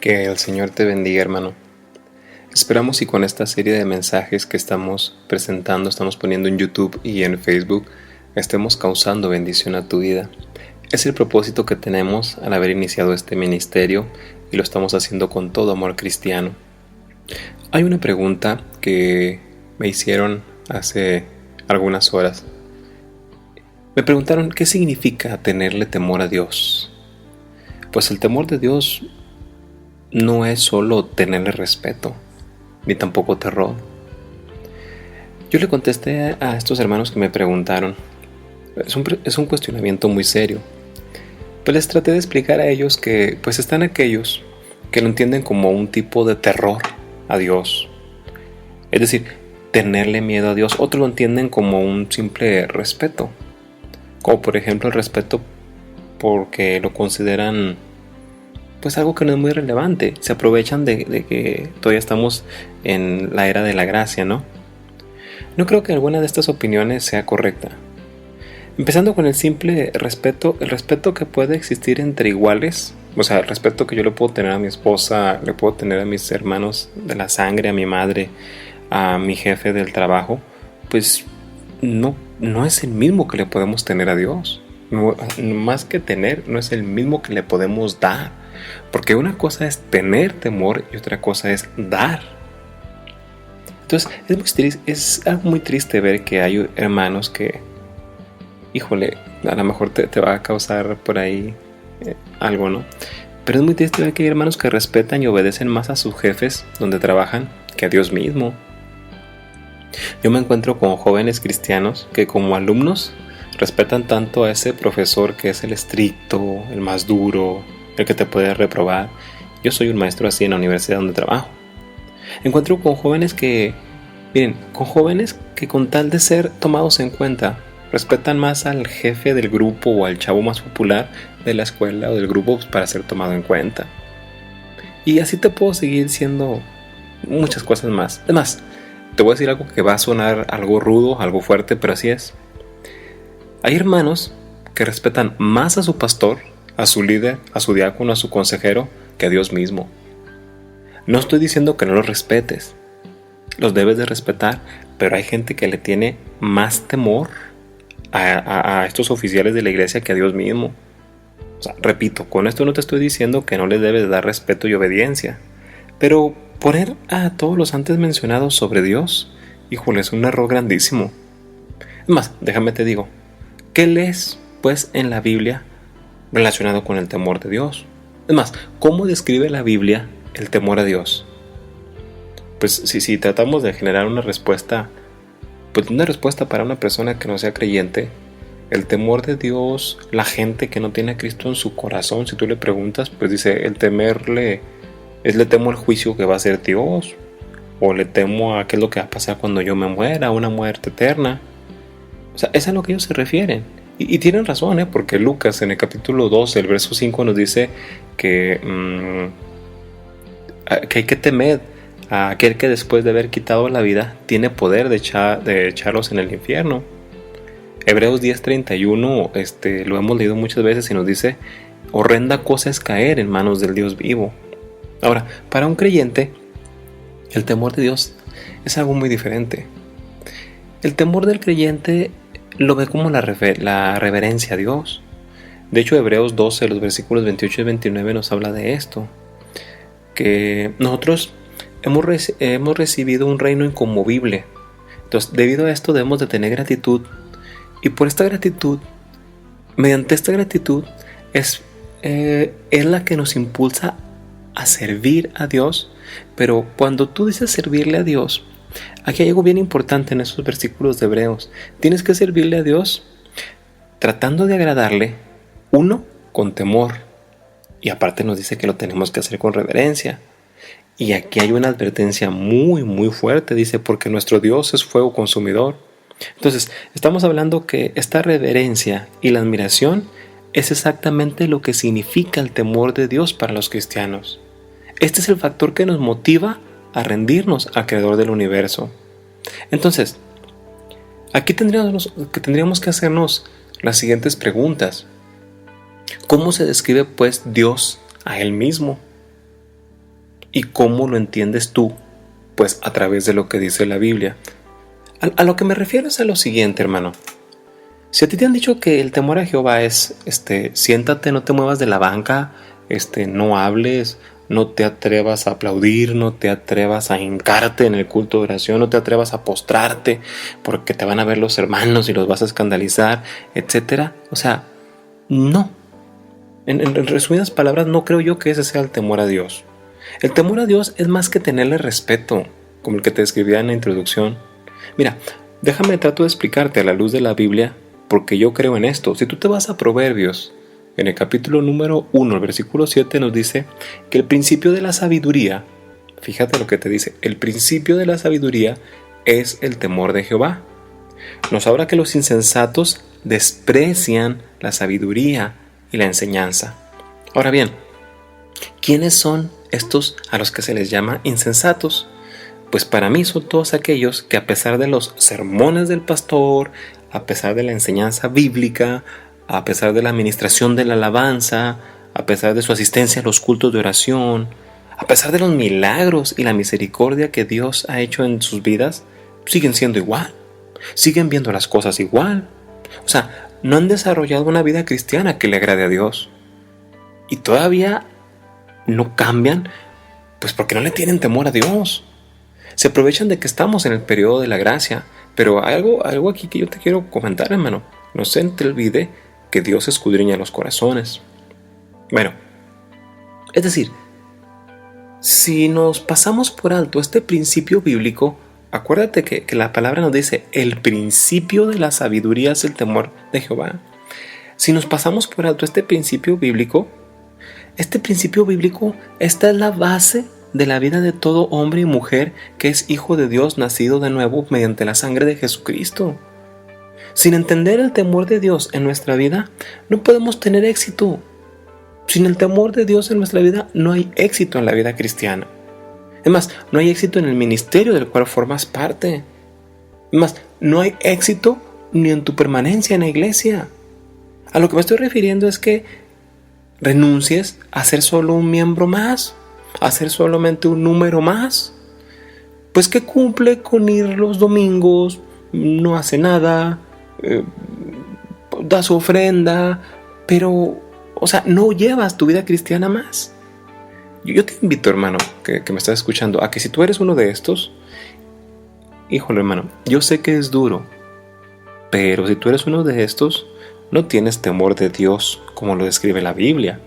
Que el Señor te bendiga, hermano. Esperamos y con esta serie de mensajes que estamos presentando, estamos poniendo en YouTube y en Facebook, estemos causando bendición a tu vida. Es el propósito que tenemos al haber iniciado este ministerio y lo estamos haciendo con todo amor cristiano. Hay una pregunta que me hicieron hace algunas horas. Me preguntaron, ¿qué significa tenerle temor a Dios? Pues el temor de Dios no es solo tenerle respeto, ni tampoco terror. Yo le contesté a estos hermanos que me preguntaron. Es un cuestionamiento muy serio. Pero les traté de explicar a ellos que pues están aquellos que lo entienden como un tipo de terror a Dios. Es decir, tenerle miedo a Dios. Otros lo entienden como un simple respeto. Como por ejemplo el respeto porque lo consideran pues algo que no es muy relevante. Se aprovechan de que todavía estamos en la era de la gracia, ¿no? No creo que alguna de estas opiniones sea correcta. Empezando con el simple respeto, el respeto que puede existir entre iguales, o sea, el respeto que yo le puedo tener a mi esposa, le puedo tener a mis hermanos de la sangre, a mi madre, a mi jefe del trabajo, pues no es el mismo que le podemos tener a Dios. No, más que tener, no es el mismo que le podemos dar. Porque una cosa es tener temor y otra cosa es dar. Entonces es algo muy triste ver que hay hermanos que, híjole, a lo mejor te va a causar por ahí algo, ¿no? Pero es muy triste ver que hay hermanos que respetan y obedecen más a sus jefes donde trabajan que a Dios mismo. Yo me encuentro con jóvenes cristianos que como alumnos respetan tanto a ese profesor que es el estricto, el más duro, el que te puede reprobar. Yo soy un maestro así en la universidad donde trabajo. Encuentro con jóvenes que, con tal de ser tomados en cuenta, respetan más al jefe del grupo o al chavo más popular de la escuela o del grupo para ser tomado en cuenta. Y así te puedo seguir diciendo muchas cosas más. Además, te voy a decir algo que va a sonar algo rudo, algo fuerte, pero así es. Hay hermanos que respetan más a su pastor, a su líder, a su diácono, a su consejero, que a Dios mismo. No estoy diciendo que no los respetes. Los debes de respetar, pero hay gente que le tiene más temor a estos oficiales de la iglesia que a Dios mismo. O sea, repito, con esto no te estoy diciendo que no le debes de dar respeto y obediencia. Pero poner a todos los antes mencionados sobre Dios, híjole, es un error grandísimo. Es más, déjame te digo, ¿qué lees pues en la Biblia relacionado con el temor de Dios? Es más, ¿cómo describe la Biblia el temor a Dios? Pues si tratamos de generar una respuesta para una persona que no sea creyente, el temor de Dios, la gente que no tiene a Cristo en su corazón, si tú le preguntas, pues dice, le temo el juicio que va a hacer Dios, o le temo a qué es lo que va a pasar cuando yo me muera, una muerte eterna. O sea, es a lo que ellos se refieren. Y tienen razón, porque Lucas en el capítulo 2, el verso 5 nos dice que hay que temer a aquel que después de haber quitado la vida tiene poder de echarlos en el infierno. Hebreos 10:31 lo hemos leído muchas veces y nos dice, horrenda cosa es caer en manos del Dios vivo. Ahora, para un creyente, el temor de Dios es algo muy diferente. El temor del creyente lo ve como la reverencia a Dios. De hecho, Hebreos 12, los versículos 28 y 29 nos habla de esto. Que nosotros hemos recibido un reino inconmovible. Entonces, debido a esto debemos de tener gratitud. Y por esta gratitud, mediante esta gratitud, es la que nos impulsa a servir a Dios. Pero cuando tú dices servirle a Dios, aquí hay algo bien importante en esos versículos de Hebreos. Tienes que servirle a Dios tratando de agradarle, uno, con temor. Y aparte nos dice que lo tenemos que hacer con reverencia. Y aquí hay una advertencia muy, muy fuerte. Dice, porque nuestro Dios es fuego consumidor. Entonces, estamos hablando que esta reverencia y la admiración es exactamente lo que significa el temor de Dios para los cristianos. Este es el factor que nos motiva a rendirnos al Creador del universo. Entonces, aquí tendríamos que hacernos las siguientes preguntas. ¿Cómo se describe pues Dios a Él mismo? ¿Y cómo lo entiendes tú? Pues a través de lo que dice la Biblia. A lo que me refiero es a lo siguiente, hermano. Si a ti te han dicho que el temor a Jehová es, siéntate, no te muevas de la banca, no hables, no te atrevas a aplaudir, no te atrevas a hincarte en el culto de oración, no te atrevas a postrarte porque te van a ver los hermanos y los vas a escandalizar, etcétera. O sea, no. En resumidas palabras, no creo yo que ese sea el temor a Dios. El temor a Dios es más que tenerle respeto, como el que te describía en la introducción. Mira, déjame trato de explicarte a la luz de la Biblia, porque yo creo en esto. Si tú te vas a Proverbios, en el capítulo número 1, el versículo 7 nos dice que el principio de la sabiduría, fíjate lo que te dice, el principio de la sabiduría es el temor de Jehová. Nos habla que los insensatos desprecian la sabiduría y la enseñanza. Ahora bien, ¿quiénes son estos a los que se les llama insensatos? Pues para mí son todos aquellos que, a pesar de los sermones del pastor, a pesar de la enseñanza bíblica, a pesar de la administración de la alabanza, a pesar de su asistencia a los cultos de oración, a pesar de los milagros y la misericordia que Dios ha hecho en sus vidas, siguen siendo igual, siguen viendo las cosas igual. O sea, no han desarrollado una vida cristiana que le agrade a Dios. Y todavía no cambian, pues porque no le tienen temor a Dios. Se aprovechan de que estamos en el periodo de la gracia, pero hay algo aquí que yo te quiero comentar, hermano. No se te olvide que Dios escudriña los corazones. Bueno, es decir, si nos pasamos por alto este principio bíblico, acuérdate que la palabra nos dice, el principio de la sabiduría es el temor de Jehová. Si nos pasamos por alto este principio bíblico, esta es la base de la vida de todo hombre y mujer que es hijo de Dios, nacido de nuevo mediante la sangre de Jesucristo. Sin entender el temor de Dios en nuestra vida, no podemos tener éxito. Sin el temor de Dios en nuestra vida, no hay éxito en la vida cristiana. Es más, no hay éxito en el ministerio del cual formas parte. Es más, no hay éxito ni en tu permanencia en la iglesia. A lo que me estoy refiriendo es que renuncies a ser solo un miembro más, a ser solamente un número más, pues que cumple con ir los domingos, no hace nada, da su ofrenda, pero, o sea, no llevas tu vida cristiana más. Yo te invito, hermano, que me estás escuchando, a que si tú eres uno de estos, híjole, hermano, yo sé que es duro, pero si tú eres uno de estos, no tienes temor de Dios como lo describe la Biblia.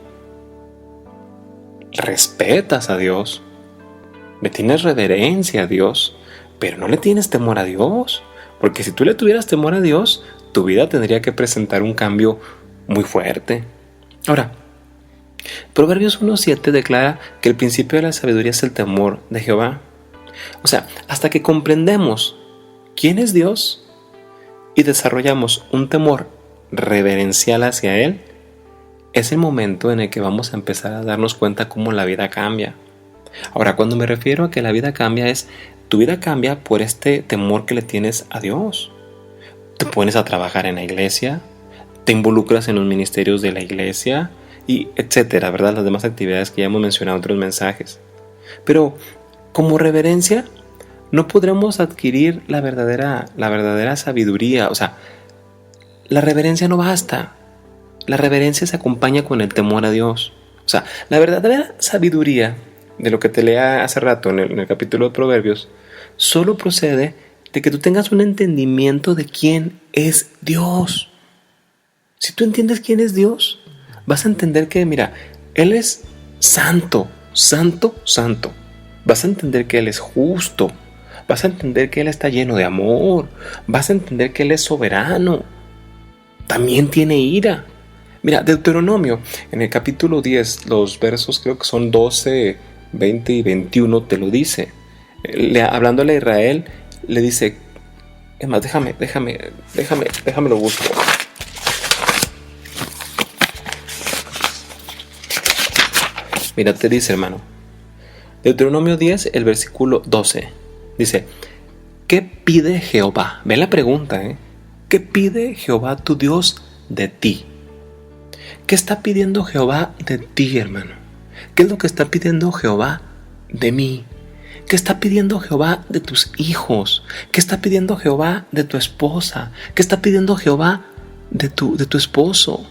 Respetas a Dios, le tienes reverencia a Dios, pero no le tienes temor a Dios, porque si tú le tuvieras temor a Dios, tu vida tendría que presentar un cambio muy fuerte. Ahora, Proverbios 1:7 declara que el principio de la sabiduría es el temor de Jehová. O sea, hasta que comprendemos quién es Dios y desarrollamos un temor reverencial hacia Él, es el momento en el que vamos a empezar a darnos cuenta cómo la vida cambia. Ahora, cuando me refiero a que la vida cambia, tu vida cambia por este temor que le tienes a Dios. Te pones a trabajar en la iglesia, te involucras en los ministerios de la iglesia, y etcétera, ¿verdad? Las demás actividades que ya hemos mencionado en otros mensajes. Pero como reverencia, no podremos adquirir la verdadera sabiduría. O sea, la reverencia no basta. La reverencia se acompaña con el temor a Dios. O sea, la verdadera sabiduría, de lo que te leía hace rato en el capítulo de Proverbios, solo procede de que tú tengas un entendimiento de quién es Dios. Si tú entiendes quién es Dios, vas a entender que, mira, Él es santo, santo, santo. Vas a entender que Él es justo. Vas a entender que Él está lleno de amor. Vas a entender que Él es soberano. También tiene ira. Mira, Deuteronomio, en el capítulo 10, los versos creo que son 12, 20 y 21, te lo dice. Hablándole a Israel, le dice, es más, déjame lo busco. Mira, te dice, hermano, Deuteronomio 10, el versículo 12, dice, ¿qué pide Jehová? Ve la pregunta, ¿qué pide Jehová tu Dios de ti? ¿Qué está pidiendo Jehová de ti, hermano? ¿Qué es lo que está pidiendo Jehová de mí? ¿Qué está pidiendo Jehová de tus hijos? ¿Qué está pidiendo Jehová de tu esposa? ¿Qué está pidiendo Jehová de tu esposo?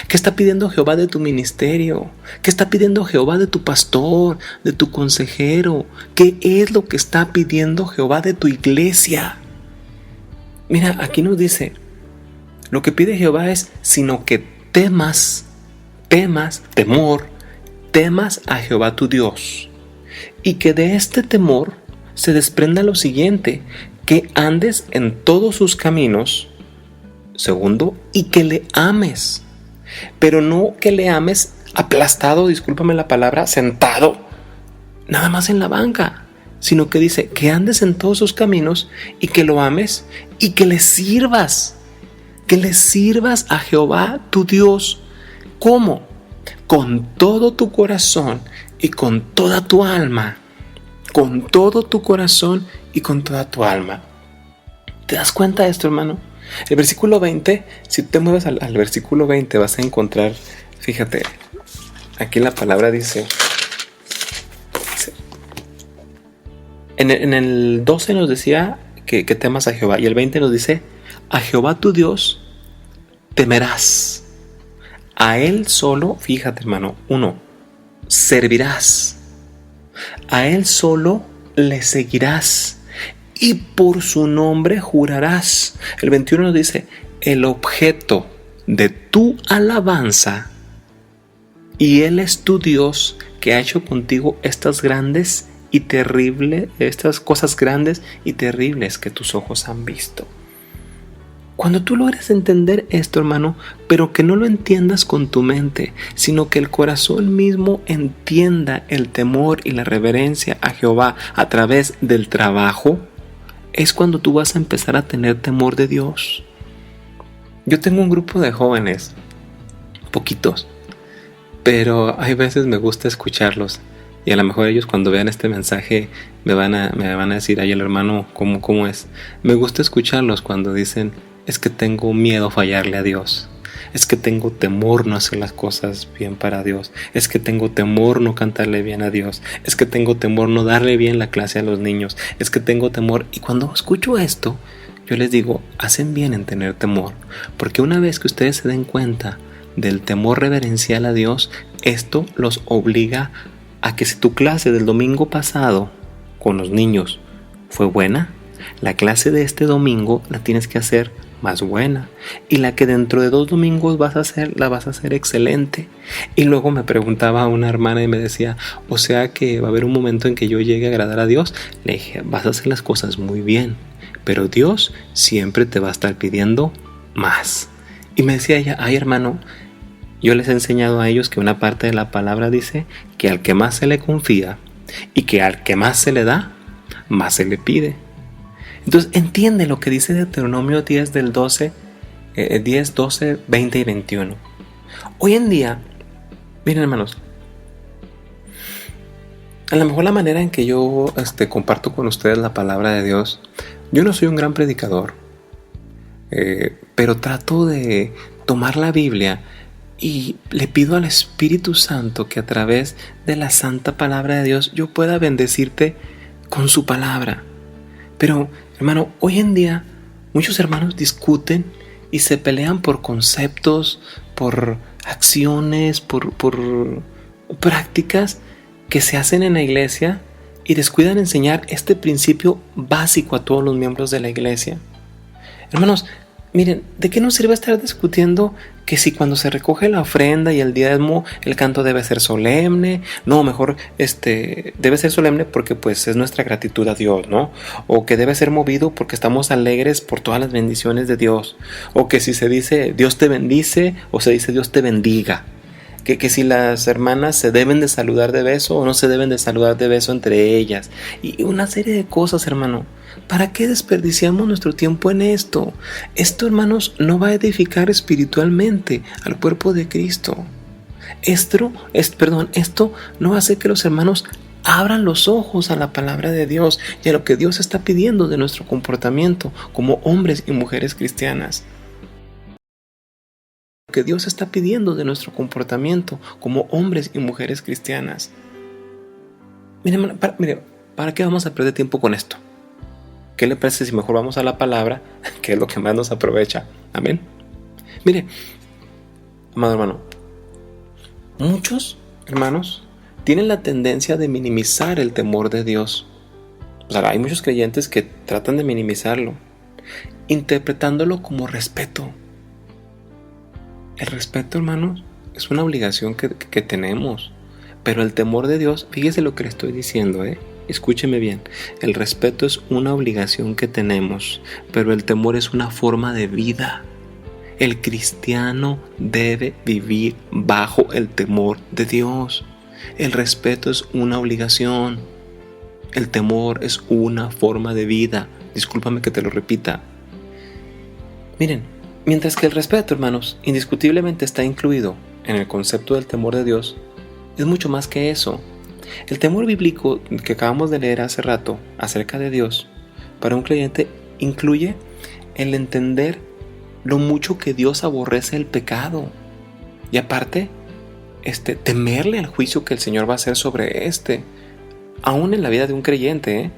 ¿Qué está pidiendo Jehová de tu ministerio? ¿Qué está pidiendo Jehová de tu pastor, de tu consejero? ¿Qué es lo que está pidiendo Jehová de tu iglesia? Mira, aquí nos dice, lo que pide Jehová es, sino que temas a Jehová tu Dios. Y que de este temor se desprenda lo siguiente, que andes en todos sus caminos. Segundo, y que le ames. Pero no que le ames aplastado, discúlpame la palabra, sentado, nada más en la banca. Sino que dice que andes en todos sus caminos y que lo ames y que le sirvas. Que le sirvas a Jehová tu Dios. ¿Cómo? Con todo tu corazón y con toda tu alma. Con todo tu corazón y con toda tu alma. ¿Te das cuenta de esto, hermano? El versículo 20, si te mueves al versículo 20 vas a encontrar, fíjate, aquí la palabra dice, en el 12 nos decía que temas a Jehová y el 20 nos dice, a Jehová tu Dios temerás, a Él solo, fíjate hermano, 1, servirás, a Él solo le seguirás y por su nombre jurarás. El 21 nos dice, el objeto de tu alabanza y Él es tu Dios que ha hecho contigo estas cosas grandes y terribles que tus ojos han visto. Cuando tú logres entender esto, hermano, pero que no lo entiendas con tu mente, sino que el corazón mismo entienda el temor y la reverencia a Jehová a través del trabajo, es cuando tú vas a empezar a tener temor de Dios. Yo tengo un grupo de jóvenes, poquitos, pero hay veces me gusta escucharlos. Y a lo mejor ellos cuando vean este mensaje me van a decir, ay, el hermano, ¿cómo es? Me gusta escucharlos cuando dicen, es que tengo miedo a fallarle a Dios. Es que tengo temor no hacer las cosas bien para Dios. Es que tengo temor no cantarle bien a Dios. Es que tengo temor no darle bien la clase a los niños. Es que tengo temor. Y cuando escucho esto, yo les digo, hacen bien en tener temor. Porque una vez que ustedes se den cuenta del temor reverencial a Dios, esto los obliga a que si tu clase del domingo pasado con los niños fue buena, la clase de este domingo la tienes que hacer más buena, y la que dentro de 2 domingos vas a hacer, la vas a hacer excelente. Y luego me preguntaba una hermana y me decía, o sea que va a haber un momento en que yo llegue a agradar a Dios. Le dije, vas a hacer las cosas muy bien, pero Dios siempre te va a estar pidiendo más. Y me decía ella, ay hermano, yo les he enseñado a ellos que una parte de la palabra dice que al que más se le confía y que al que más se le da, más se le pide. Entonces entiende lo que dice Deuteronomio 10 del 12, 10, 12, 20 y 21. Hoy en día, miren hermanos, a lo mejor la manera en que yo comparto con ustedes la palabra de Dios, yo no soy un gran predicador, pero trato de tomar la Biblia y le pido al Espíritu Santo que a través de la santa palabra de Dios yo pueda bendecirte con su palabra. Pero, hermano, hoy en día muchos hermanos discuten y se pelean por conceptos, por acciones, por prácticas que se hacen en la iglesia y descuidan enseñar este principio básico a todos los miembros de la iglesia. Hermanos, miren, ¿de qué nos sirve estar discutiendo que si cuando se recoge la ofrenda y el diezmo el canto debe ser solemne? No, mejor debe ser solemne porque pues es nuestra gratitud a Dios, ¿no? O que debe ser movido porque estamos alegres por todas las bendiciones de Dios. O que si se dice Dios te bendice o se dice Dios te bendiga. Que si las hermanas se deben de saludar de beso o no se deben de saludar de beso entre ellas. Y una serie de cosas, hermano. ¿Para qué desperdiciamos nuestro tiempo en esto? Esto, hermanos, no va a edificar espiritualmente al cuerpo de Cristo. Esto no hace que los hermanos abran los ojos a la palabra de Dios y a lo que Dios está pidiendo de nuestro comportamiento como hombres y mujeres cristianas. Que Dios está pidiendo de nuestro comportamiento como hombres y mujeres cristianas. Mire, ¿para qué vamos a perder tiempo con esto? ¿Qué le parece si mejor vamos a la palabra, que es lo que más nos aprovecha? Amén. Mire, amado hermano, muchos hermanos tienen la tendencia de minimizar el temor de Dios. O sea, hay muchos creyentes que tratan de minimizarlo, interpretándolo como respeto. El respeto, hermanos, es una obligación que tenemos. Pero el temor de Dios, fíjese lo que le estoy diciendo, escúcheme bien. El respeto es una obligación que tenemos, pero el temor es una forma de vida. El cristiano debe vivir bajo el temor de Dios. El respeto es una obligación. El temor es una forma de vida. Discúlpame que te lo repita. Miren, mientras que el respeto, hermanos, indiscutiblemente está incluido en el concepto del temor de Dios, es mucho más que eso. El temor bíblico que acabamos de leer hace rato acerca de Dios, para un creyente incluye el entender lo mucho que Dios aborrece el pecado. Y aparte, temerle al juicio que el Señor va a hacer sobre aún en la vida de un creyente.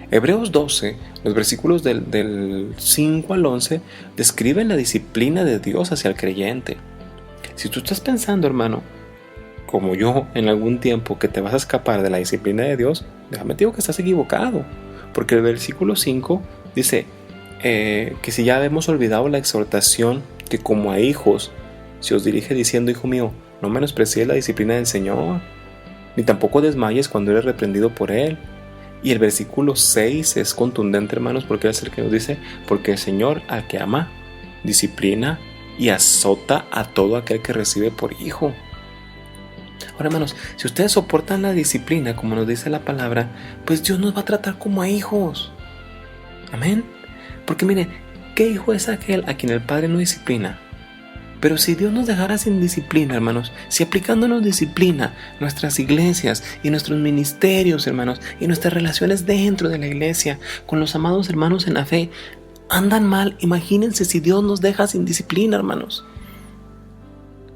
Hebreos 12, los versículos del 5 al 11, describen la disciplina de Dios hacia el creyente. Si tú estás pensando, hermano, como yo en algún tiempo, que te vas a escapar de la disciplina de Dios, déjame te digo que estás equivocado. Porque el versículo 5 dice que si ya hemos olvidado la exhortación que como a hijos se os dirige diciendo: hijo mío, no menosprecies la disciplina del Señor, ni tampoco desmayes cuando eres reprendido por Él. Y el versículo 6 es contundente, hermanos, porque es el que nos dice: porque el Señor al que ama, disciplina y azota a todo aquel que recibe por hijo. Ahora, hermanos, si ustedes soportan la disciplina, como nos dice la palabra, pues Dios nos va a tratar como a hijos. Amén. Porque mire, ¿qué hijo es aquel a quien el Padre no disciplina? Pero si Dios nos dejara sin disciplina, hermanos, si aplicándonos disciplina nuestras iglesias y nuestros ministerios, hermanos, y nuestras relaciones dentro de la iglesia con los amados hermanos en la fe andan mal, imagínense si Dios nos deja sin disciplina, hermanos.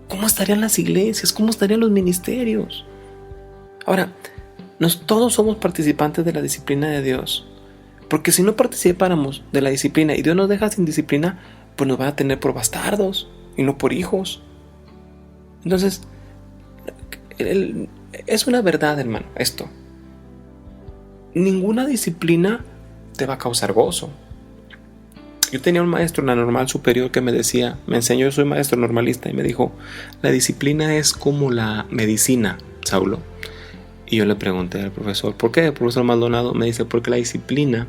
¿Cómo estarían las iglesias? ¿Cómo estarían los ministerios? Ahora, todos somos participantes de la disciplina de Dios. Porque si no participáramos de la disciplina y Dios nos deja sin disciplina, pues nos va a tener por bastardos y no por hijos. Entonces, es una verdad, hermano, esto. Ninguna disciplina te va a causar gozo. Yo tenía un maestro en la normal superior que me enseñó, yo soy maestro normalista, y me dijo: la disciplina es como la medicina, Saulo. Y yo le pregunté al profesor: ¿por qué? El profesor Maldonado me dice: porque la disciplina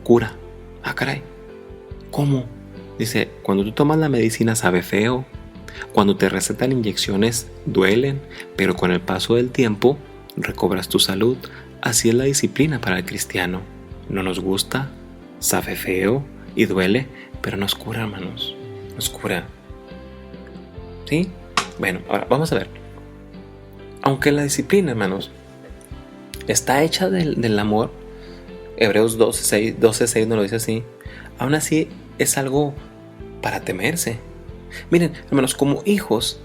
cura. Ah, caray, ¿cómo? Dice: cuando tú tomas la medicina sabe feo, cuando te recetan inyecciones duelen, pero con el paso del tiempo recobras tu salud. Así es la disciplina para el cristiano. No nos gusta, sabe feo y duele, pero nos cura, hermanos, nos cura. ¿Sí? Bueno, ahora vamos a ver. Aunque la disciplina, hermanos, está hecha del amor, Hebreos 12:6 nos lo dice así, aún así es algo para temerse. Miren, hermanos, como hijos,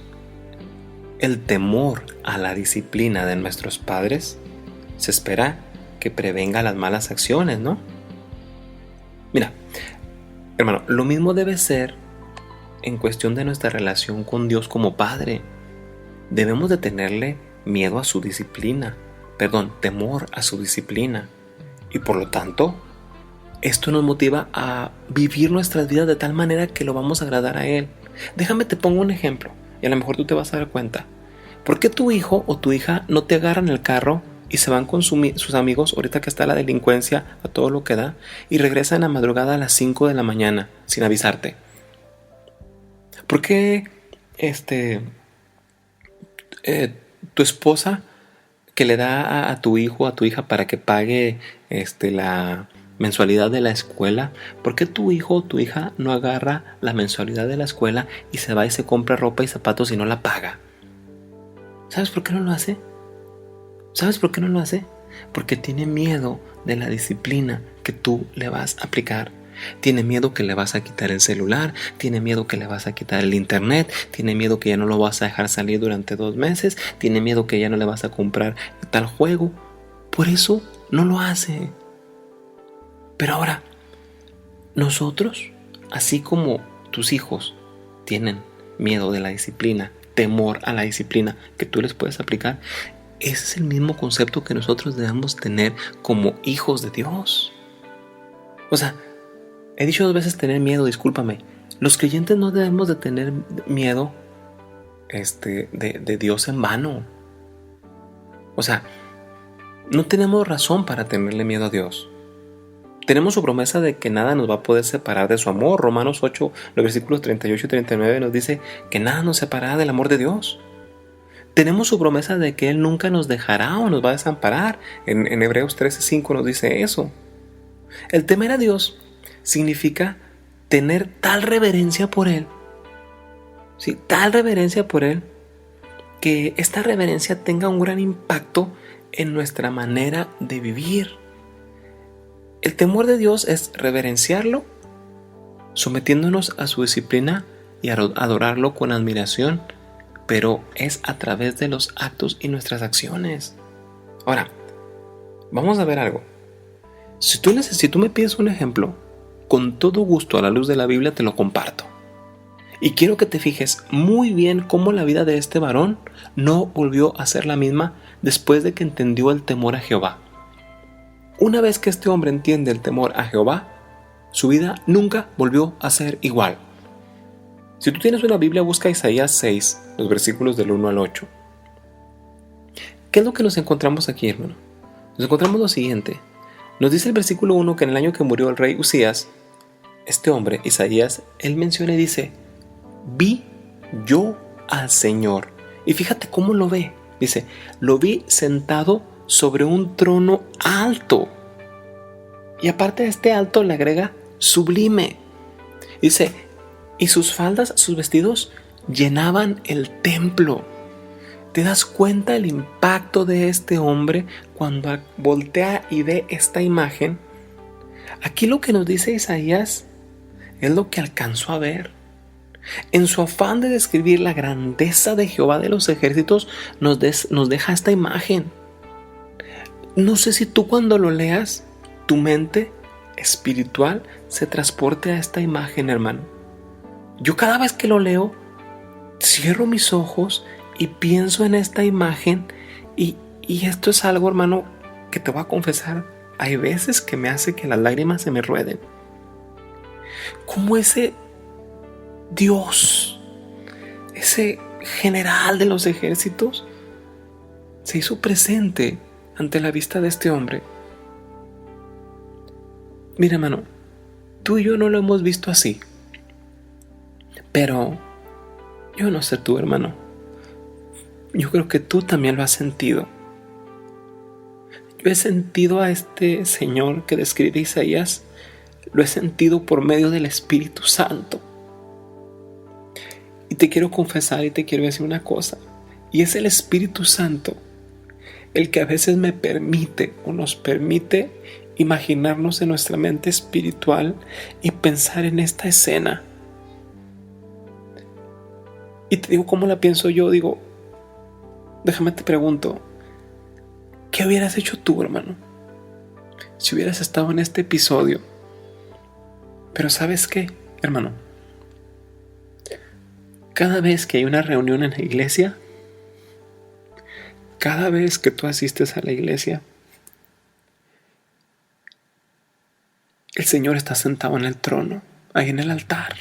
el temor a la disciplina de nuestros padres se espera que prevenga las malas acciones, ¿no? Mira, hermano, lo mismo debe ser en cuestión de nuestra relación con Dios como Padre. Debemos de tenerle miedo a su disciplina, temor a su disciplina. Y por lo tanto, esto nos motiva a vivir nuestras vidas de tal manera que lo vamos a agradar a Él. Déjame te pongo un ejemplo, y a lo mejor tú te vas a dar cuenta. ¿Por qué tu hijo o tu hija no te agarran el carro y se van con sus amigos, ahorita que está la delincuencia a todo lo que da, y regresan a madrugada a las 5 de la mañana sin avisarte? ¿Por qué tu esposa, que le da a tu hijo o a tu hija para que pague la mensualidad de la escuela, por qué tu hijo o tu hija no agarra la mensualidad de la escuela y se va y se compra ropa y zapatos y no la paga? ¿Sabes por qué no lo hace? ¿Sabes por qué no lo hace? Porque tiene miedo de la disciplina que tú le vas a aplicar. Tiene miedo que le vas a quitar el celular, tiene miedo que le vas a quitar el internet, tiene miedo que ya no lo vas a dejar salir durante 2 meses, tiene miedo que ya no le vas a comprar tal juego. Por eso no lo hace. Pero ahora, nosotros, así como tus hijos tienen miedo de la disciplina, temor a la disciplina que tú les puedes aplicar, ese es el mismo concepto que nosotros debemos tener como hijos de Dios. O sea, he dicho 2 veces tener miedo, discúlpame. Los creyentes no debemos de tener miedo de Dios en vano. O sea, no tenemos razón para tenerle miedo a Dios. Tenemos su promesa de que nada nos va a poder separar de su amor. Romanos 8, los versículos 38 y 39 nos dice que nada nos separará del amor de Dios. Tenemos su promesa de que Él nunca nos dejará o nos va a desamparar. En Hebreos 13:5 nos dice eso. El temer a Dios significa tener tal reverencia por Él, ¿sí? Tal reverencia por Él, que esta reverencia tenga un gran impacto en nuestra manera de vivir. El temor de Dios es reverenciarlo, sometiéndonos a su disciplina y adorarlo con admiración, pero es a través de los actos y nuestras acciones. Ahora, vamos a ver algo. Si tú me pides un ejemplo, con todo gusto a la luz de la Biblia te lo comparto. Y quiero que te fijes muy bien cómo la vida de este varón no volvió a ser la misma después de que entendió el temor a Jehová. Una vez que este hombre entiende el temor a Jehová, su vida nunca volvió a ser igual. Si tú tienes una Biblia, busca Isaías 6, los versículos del 1 al 8. ¿Qué es lo que nos encontramos aquí, hermano? Nos encontramos lo siguiente. Nos dice el versículo 1 que en el año que murió el rey Usías, este hombre, Isaías, él menciona y dice: vi yo al Señor. Y fíjate cómo lo ve. Dice: lo vi sentado sobre un trono alto. Y aparte de este alto le agrega sublime. Dice: y sus faldas, sus vestidos llenaban el templo. ¿Te das cuenta el impacto de este hombre cuando voltea y ve esta imagen? Aquí lo que nos dice Isaías es lo que alcanzó a ver. En su afán de describir la grandeza de Jehová de los ejércitos, nos deja esta imagen. No sé si tú cuando lo leas, tu mente espiritual se transporte a esta imagen, hermano. Yo cada vez que lo leo, cierro mis ojos y pienso en esta imagen y esto es algo, hermano, que te voy a confesar. Hay veces que me hace que las lágrimas se me rueden. Como ese Dios, ese general de los ejércitos, se hizo presente ante la vista de este hombre. Mira, hermano, tú y yo no lo hemos visto así. Pero yo no sé tú, hermano. Yo creo que tú también lo has sentido. Yo he sentido a este Señor que describe Isaías. Lo he sentido por medio del Espíritu Santo. Y te quiero confesar y te quiero decir una cosa. Y es el Espíritu Santo el que a veces me permite o nos permite imaginarnos en nuestra mente espiritual y pensar en esta escena. Y te digo cómo la pienso yo. Digo, déjame te pregunto, ¿qué hubieras hecho tú, hermano, si hubieras estado en este episodio? Pero ¿sabes qué, hermano? Cada vez que hay una reunión en la iglesia, cada vez que tú asistes a la iglesia, el Señor está sentado en el trono, ahí en el altar.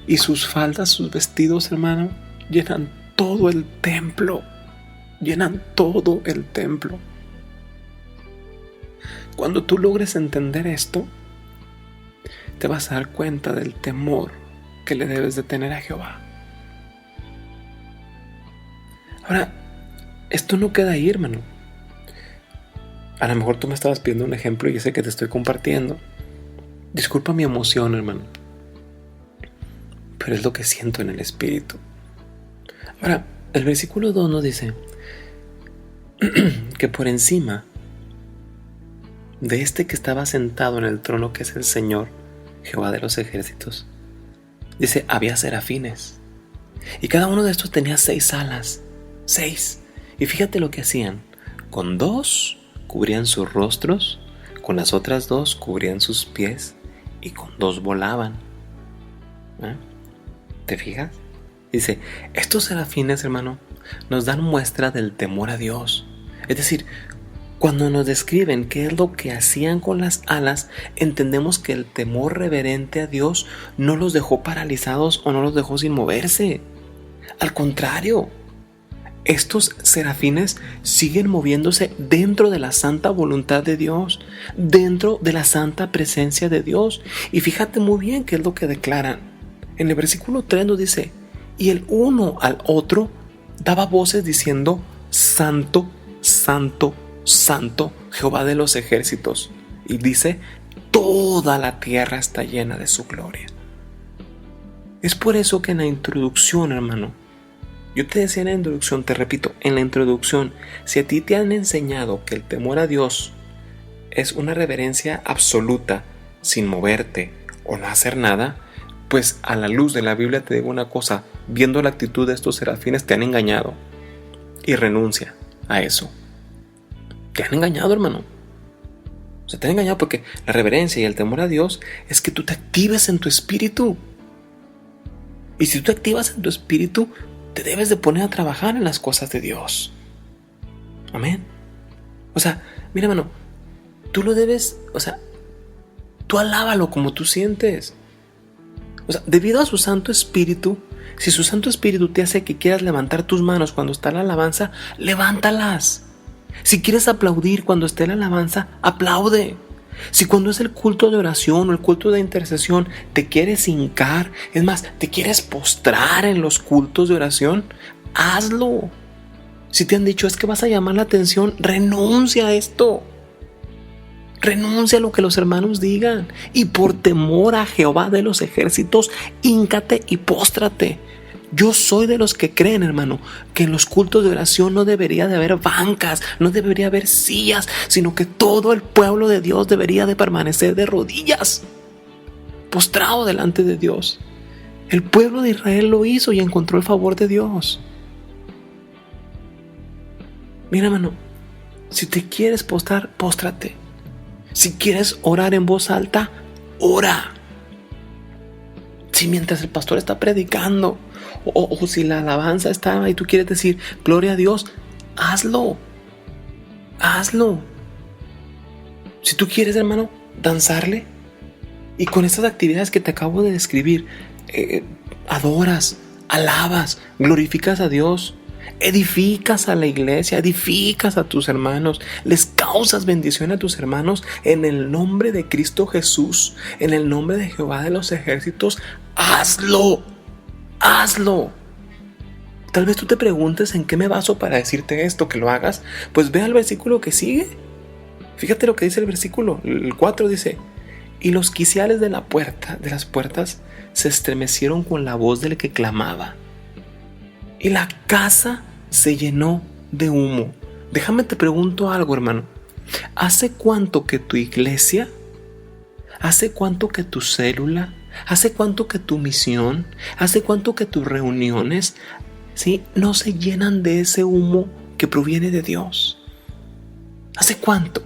Y sus faldas, sus vestidos, hermano, llenan todo el templo. Llenan todo el templo. Cuando tú logres entender esto, te vas a dar cuenta del temor que le debes de tener a Jehová. Ahora, esto no queda ahí, hermano. A lo mejor tú me estabas pidiendo un ejemplo y ese que te estoy compartiendo. Disculpa mi emoción, hermano, pero es lo que siento en el espíritu. Ahora, el versículo 2 nos dice que por encima de este que estaba sentado en el trono, que es el Señor, Jehová de los ejércitos, dice, había serafines. Y cada uno de estos tenía 6 alas. 6. Y fíjate lo que hacían. Con 2 cubrían sus rostros, con las otras 2 cubrían sus pies, y con 2 volaban. ¿Te fijas? Dice, estos serafines, hermano, nos dan muestra del temor a Dios. Es decir, cuando nos describen qué es lo que hacían con las alas, entendemos que el temor reverente a Dios no los dejó paralizados o no los dejó sin moverse. Al contrario, estos serafines siguen moviéndose dentro de la santa voluntad de Dios, dentro de la santa presencia de Dios. Y fíjate muy bien qué es lo que declaran. En el versículo 3 nos dice, y el uno al otro daba voces diciendo, Santo, Santo, Santo, Jehová de los ejércitos. Y dice, toda la tierra está llena de su gloria. Es por eso que en la introducción, hermano, yo te decía en la introducción, te repito, en la introducción, si a ti te han enseñado que el temor a Dios es una reverencia absoluta, sin moverte o no hacer nada, pues a la luz de la Biblia te digo una cosa, viendo la actitud de estos serafines te han engañado. Y renuncia a eso. Te han engañado, hermano. O sea, te han engañado porque la reverencia y el temor a Dios es que tú te actives en tu espíritu. Y si tú te activas en tu espíritu, te debes de poner a trabajar en las cosas de Dios. Amén. O sea, mira, hermano, tú lo debes, tú alábalo como tú sientes. O sea, debido a su Santo Espíritu, si su Santo Espíritu te hace que quieras levantar tus manos cuando está la alabanza, levántalas. Si quieres aplaudir cuando esté la alabanza, aplaude. Si cuando es el culto de oración o el culto de intercesión te quieres hincar, es más, te quieres postrar en los cultos de oración, hazlo. Si te han dicho es que vas a llamar la atención, renuncia a esto. Renuncia a lo que los hermanos digan. Y por temor a Jehová de los ejércitos, híncate y póstrate. Yo soy de los que creen, hermano, que en los cultos de oración no debería de haber bancas, no debería haber sillas, sino que todo el pueblo de Dios debería de permanecer de rodillas, postrado delante de Dios. El pueblo de Israel lo hizo y encontró el favor de Dios. Mira, hermano, si te quieres postrar, póstrate. Si quieres orar en voz alta, ora. Si mientras el pastor está predicando o si la alabanza está y tú quieres decir gloria a Dios, hazlo. Si tú quieres, hermano, danzarle y con estas actividades que te acabo de describir, adoras, alabas, glorificas a Dios, edificas a la iglesia, edificas a tus hermanos, les causas bendición a tus hermanos en el nombre de Cristo Jesús, en el nombre de Jehová de los ejércitos, hazlo. Tal vez tú te preguntes en qué me baso para decirte esto, que lo hagas. Pues ve al versículo que sigue. Fíjate lo que dice el versículo, el 4 dice, y los quiciales de las puertas se estremecieron con la voz del que clamaba. Y la casa se llenó de humo. Déjame te pregunto algo, hermano. ¿Hace cuánto que tu iglesia, hace cuánto que tu célula, hace cuánto que tu misión, hace cuánto que tus reuniones, ¿sí?, no se llenan de ese humo que proviene de Dios? ¿Hace cuánto?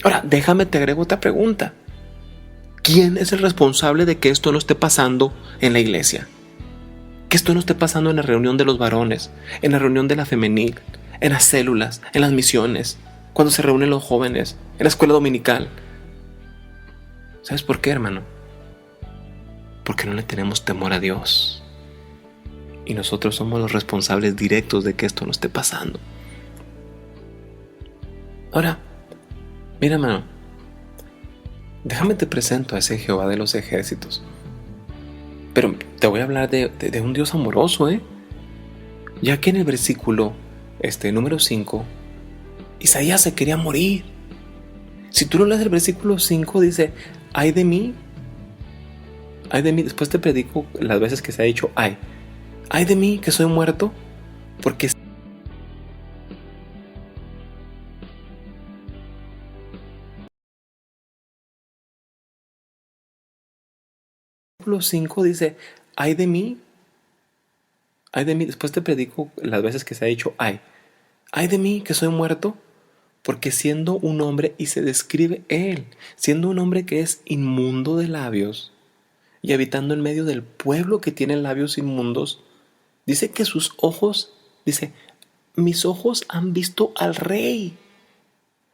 Ahora, déjame te agrego otra pregunta. ¿Quién es el responsable de que esto no esté pasando en la iglesia? Que esto no esté pasando en la reunión de los varones, en la reunión de la femenil, en las células, en las misiones, cuando se reúnen los jóvenes, en la escuela dominical. ¿Sabes por qué, hermano? Porque no le tenemos temor a Dios. Y nosotros somos los responsables directos de que esto no esté pasando. Ahora, mira, hermano, déjame te presento a ese Jehová de los ejércitos. Pero te voy a hablar de un Dios amoroso, ya que en el versículo número 5, Isaías se quería morir. Si tú lo lees el versículo 5, dice, ay de mí, después te predico las veces que se ha dicho ay de mí que soy muerto, porque versículo 5 dice, ay de mí, después te predico las veces que se ha dicho ay de mí que soy muerto, porque siendo un hombre, y se describe él, siendo un hombre que es inmundo de labios, y habitando en medio del pueblo que tiene labios inmundos, dice que sus ojos, dice, mis ojos han visto al Rey,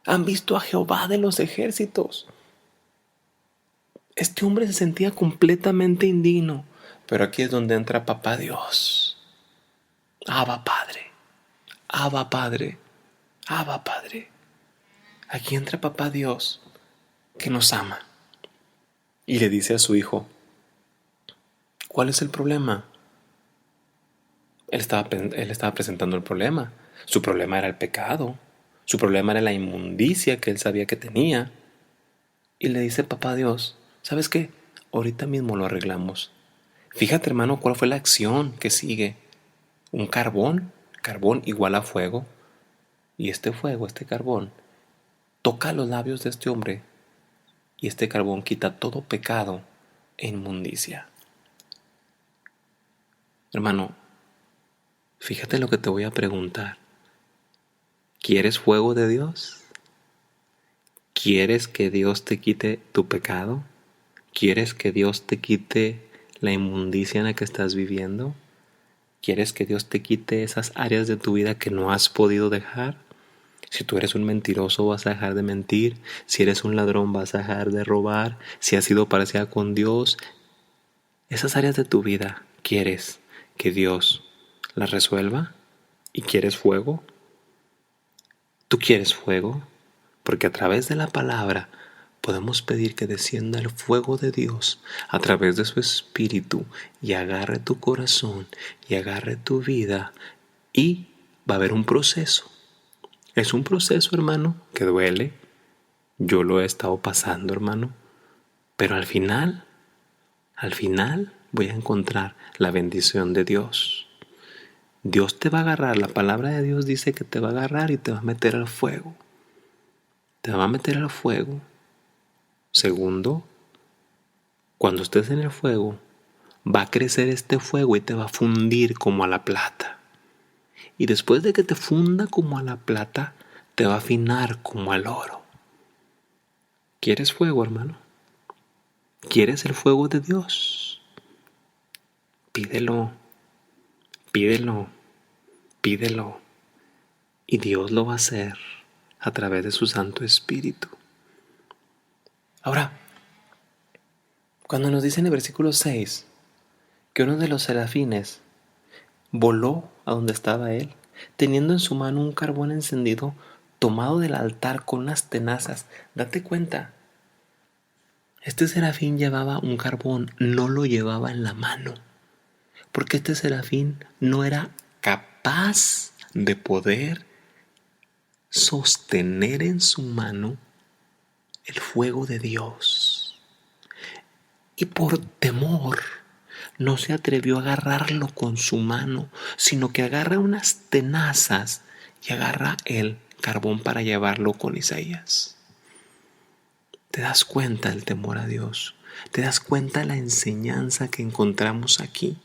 han visto a Jehová de los ejércitos. Este hombre se sentía completamente indigno, pero aquí es donde entra Papá Dios. Abba Padre, Abba Padre, Abba Padre. Aquí entra Papá Dios, que nos ama, y le dice a su hijo, ¿cuál es el problema? Él estaba presentando el problema. Su problema era el pecado. Su problema era la inmundicia que él sabía que tenía. Y le dice Papá Dios, ¿sabes qué? Ahorita mismo lo arreglamos. Fíjate, hermano, cuál fue la acción que sigue. Un carbón, carbón igual a fuego. Y este fuego, este carbón, toca los labios de este hombre. Y este carbón quita todo pecado e inmundicia. Hermano, fíjate lo que te voy a preguntar. ¿Quieres fuego de Dios? ¿Quieres que Dios te quite tu pecado? ¿Quieres que Dios te quite la inmundicia en la que estás viviendo? ¿Quieres que Dios te quite esas áreas de tu vida que no has podido dejar? Si tú eres un mentiroso, vas a dejar de mentir. Si eres un ladrón, vas a dejar de robar. Si has sido parcial con Dios, esas áreas de tu vida, ¿quieres que Dios las resuelva? ¿Y quieres fuego? ¿Tú quieres fuego? Porque a través de la palabra podemos pedir que descienda el fuego de Dios a través de su Espíritu y agarre tu corazón y agarre tu vida, y va a haber un proceso. Es un proceso, hermano, que duele. Yo lo he estado pasando, hermano. Pero al final voy a encontrar la bendición de Dios. Dios te va a agarrar. La palabra de Dios dice que te va a agarrar y te va a meter al fuego. Te va a meter al fuego. Segundo, cuando estés en el fuego, va a crecer este fuego y te va a fundir como a la plata. Y después de que te funda como a la plata, te va a afinar como al oro. ¿Quieres fuego, hermano? ¿Quieres el fuego de Dios? Pídelo, pídelo, pídelo. Y Dios lo va a hacer a través de su Santo Espíritu. Ahora, cuando nos dice en el versículo 6 que uno de los serafines voló a donde estaba él, teniendo en su mano un carbón encendido tomado del altar con unas tenazas. Date cuenta, este serafín llevaba un carbón, no lo llevaba en la mano, porque este serafín no era capaz de poder sostener en su mano el fuego de Dios. Y por temor no se atrevió a agarrarlo con su mano, sino que agarra unas tenazas y agarra el carbón para llevarlo con Isaías. ¿Te das cuenta del temor a Dios? ¿Te das cuenta de la enseñanza que encontramos aquí?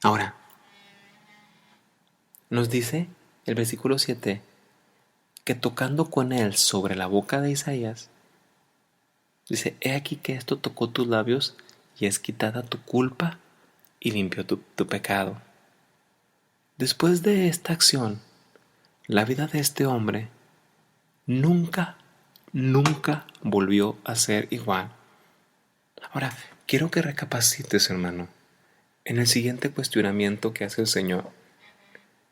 Ahora, nos dice el versículo 7 que tocando con él sobre la boca de Isaías, dice, he aquí que esto tocó tus labios y es quitada tu culpa y limpió tu pecado. Después de esta acción, la vida de este hombre nunca volvió a ser igual. Ahora, quiero que recapacites, hermano, en el siguiente cuestionamiento que hace el Señor.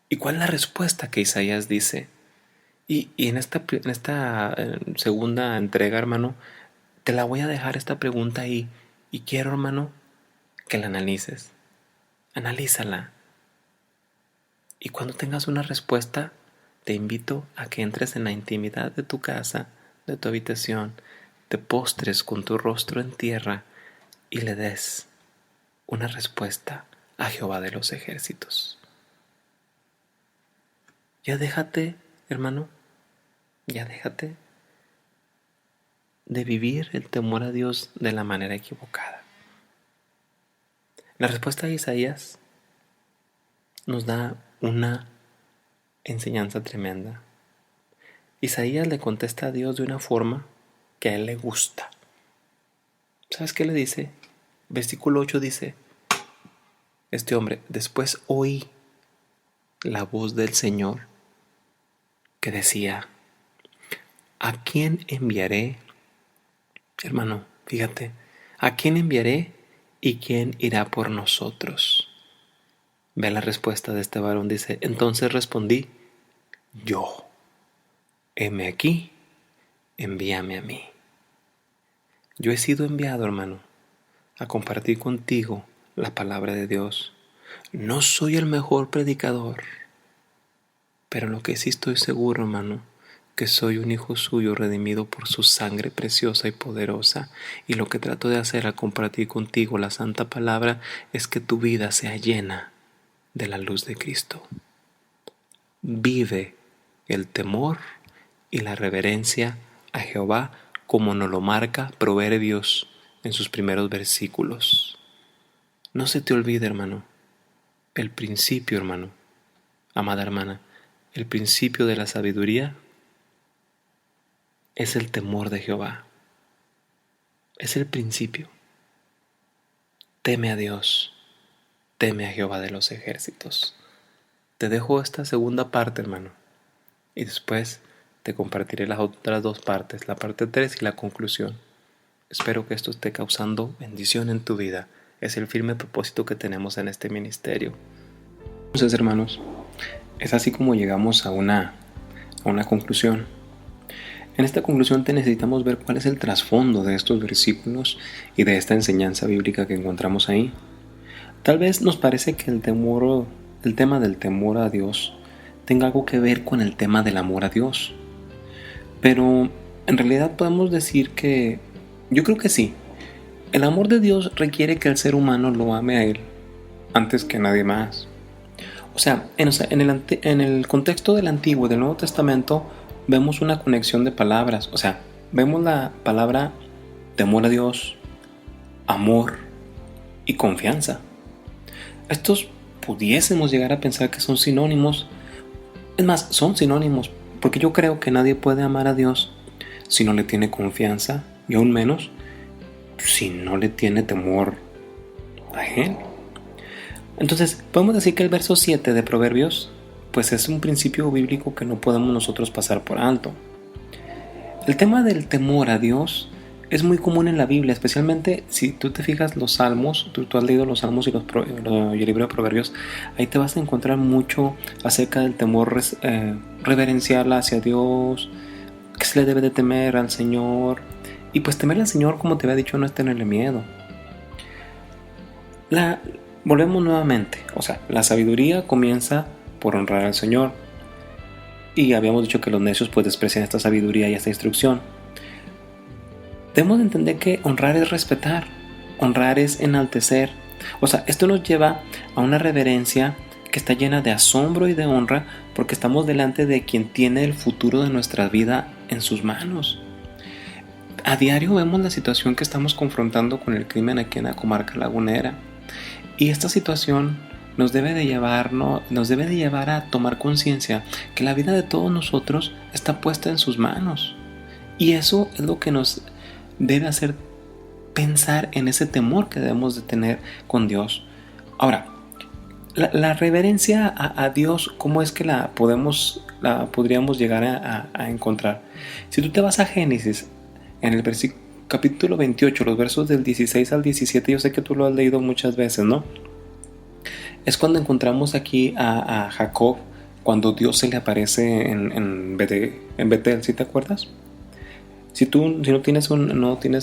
¿Y cuál es la respuesta que Isaías dice? Y en esta segunda entrega, hermano, te la voy a dejar esta pregunta ahí. Y quiero, hermano, que la analices. Analízala. Y cuando tengas una respuesta, te invito a que entres en la intimidad de tu casa, de tu habitación, te postres con tu rostro en tierra y le des una respuesta a Jehová de los ejércitos. Ya déjate, hermano, ya déjate de vivir el temor a Dios de la manera equivocada? La respuesta de Isaías nos da una enseñanza tremenda. Isaías le contesta a Dios de una forma que a él le gusta. ¿Sabes qué le dice? Versículo 8 dice, este hombre, después oí la voz del Señor que decía, ¿a quién enviaré? Hermano, fíjate, ¿a quién enviaré y quién irá por nosotros? Ve la respuesta de este varón, dice, entonces respondí, yo, heme aquí, envíame a mí. Yo he sido enviado, hermano, a compartir contigo la palabra de Dios. No soy el mejor predicador, pero lo que sí estoy seguro, hermano, que soy un hijo suyo redimido por su sangre preciosa y poderosa, y lo que trato de hacer al compartir contigo la santa palabra es que tu vida sea llena de la luz de Cristo. Vive el temor y la reverencia a Jehová como nos lo marca Proverbios en sus primeros versículos. No se te olvide, hermano, el principio, hermano, amada hermana, el principio de la sabiduría es el temor de Jehová. Es el principio. Teme a Dios, teme a Jehová de los ejércitos. Te dejo esta segunda parte, hermano, y después te compartiré las otras dos partes, la parte 3 y la conclusión. Espero que esto esté causando bendición en tu vida. Es el firme propósito que tenemos en este ministerio. Entonces, hermanos, es así como llegamos a una conclusión. En esta conclusión te necesitamos ver cuál es el trasfondo de estos versículos y de esta enseñanza bíblica que encontramos ahí. Tal vez nos parece que el tema del temor a Dios tenga algo que ver con el tema del amor a Dios. Pero en realidad podemos decir que yo creo que sí. El amor de Dios requiere que el ser humano lo ame a Él antes que a nadie más. O sea, en el contexto del Antiguo y del Nuevo Testamento vemos una conexión de palabras. O sea, vemos la palabra temor a Dios, amor y confianza. Estos pudiésemos llegar a pensar que son sinónimos. Es más, son sinónimos, porque yo creo que nadie puede amar a Dios si no le tiene confianza, y aún menos si no le tiene temor a Él. Entonces, podemos decir que el verso 7 de Proverbios, pues es un principio bíblico que no podemos nosotros pasar por alto. El tema del temor a Dios es muy común en la Biblia, especialmente si tú te fijas los salmos, tú has leído los salmos y el libro de Proverbios, ahí te vas a encontrar mucho acerca del temor reverencial hacia Dios, que se le debe de temer al Señor. Y pues temer al Señor, como te había dicho, no es tenerle miedo. Volvemos nuevamente, o sea, la sabiduría comienza por honrar al Señor. Y habíamos dicho que los necios pues desprecian esta sabiduría y esta instrucción. Debemos entender que honrar es respetar, honrar es enaltecer. O sea, esto nos lleva a una reverencia que está llena de asombro y de honra porque estamos delante de quien tiene el futuro de nuestra vida en sus manos. A diario vemos la situación que estamos confrontando con el crimen aquí en la comarca lagunera. Y esta situación nos debe de llevar a tomar conciencia que la vida de todos nosotros está puesta en sus manos. Y eso es lo que nos debe hacer pensar en ese temor que debemos de tener con Dios. Ahora, la reverencia a Dios, ¿cómo es que la podríamos llegar a encontrar? Si tú te vas a Génesis, en el capítulo 28, los versos del 16 al 17, yo sé que tú lo has leído muchas veces, ¿no? Es cuando encontramos aquí a Jacob, cuando Dios se le aparece en Betel, ¿sí te acuerdas? Si no tienes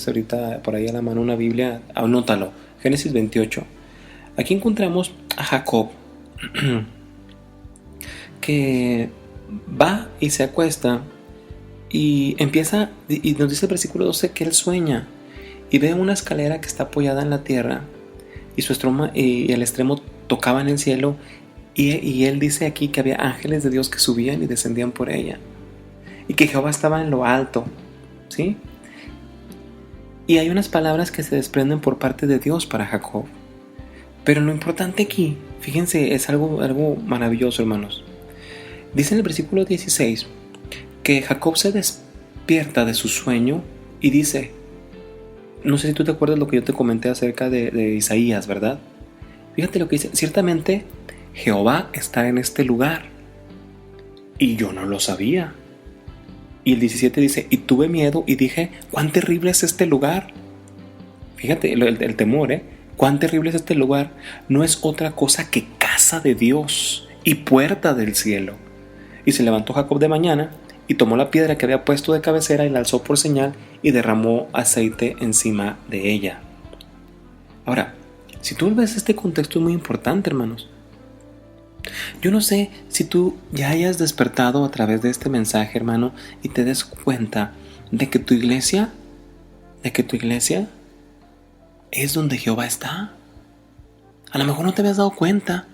ahorita por ahí a la mano una Biblia, anótalo. Génesis 28. Aquí encontramos a Jacob que va y se acuesta y empieza, y nos dice el versículo 12 que él sueña y ve una escalera que está apoyada en la tierra y el extremo tocaba en el cielo, y él dice aquí que había ángeles de Dios que subían y descendían por ella y que Jehová estaba en lo alto, ¿sí? Y hay unas palabras que se desprenden por parte de Dios para Jacob. Pero lo importante aquí, fíjense, es algo maravilloso, hermanos. Dice en el versículo 16 que Jacob se despierta de su sueño y dice, no sé si tú te acuerdas lo que yo te comenté acerca de Isaías, ¿verdad? Fíjate lo que dice, ciertamente Jehová está en este lugar y yo no lo sabía. Y el 17 dice, y tuve miedo y dije, cuán terrible es este lugar. Fíjate el temor, cuán terrible es este lugar. No es otra cosa que casa de Dios y puerta del cielo. Y se levantó Jacob de mañana y tomó la piedra que había puesto de cabecera y la alzó por señal y derramó aceite encima de ella. Ahora, si tú ves este contexto es muy importante, hermanos. Yo no sé si tú ya hayas despertado a través de este mensaje, hermano, y te des cuenta de que tu iglesia es donde Jehová está. A lo mejor no te habías dado cuenta.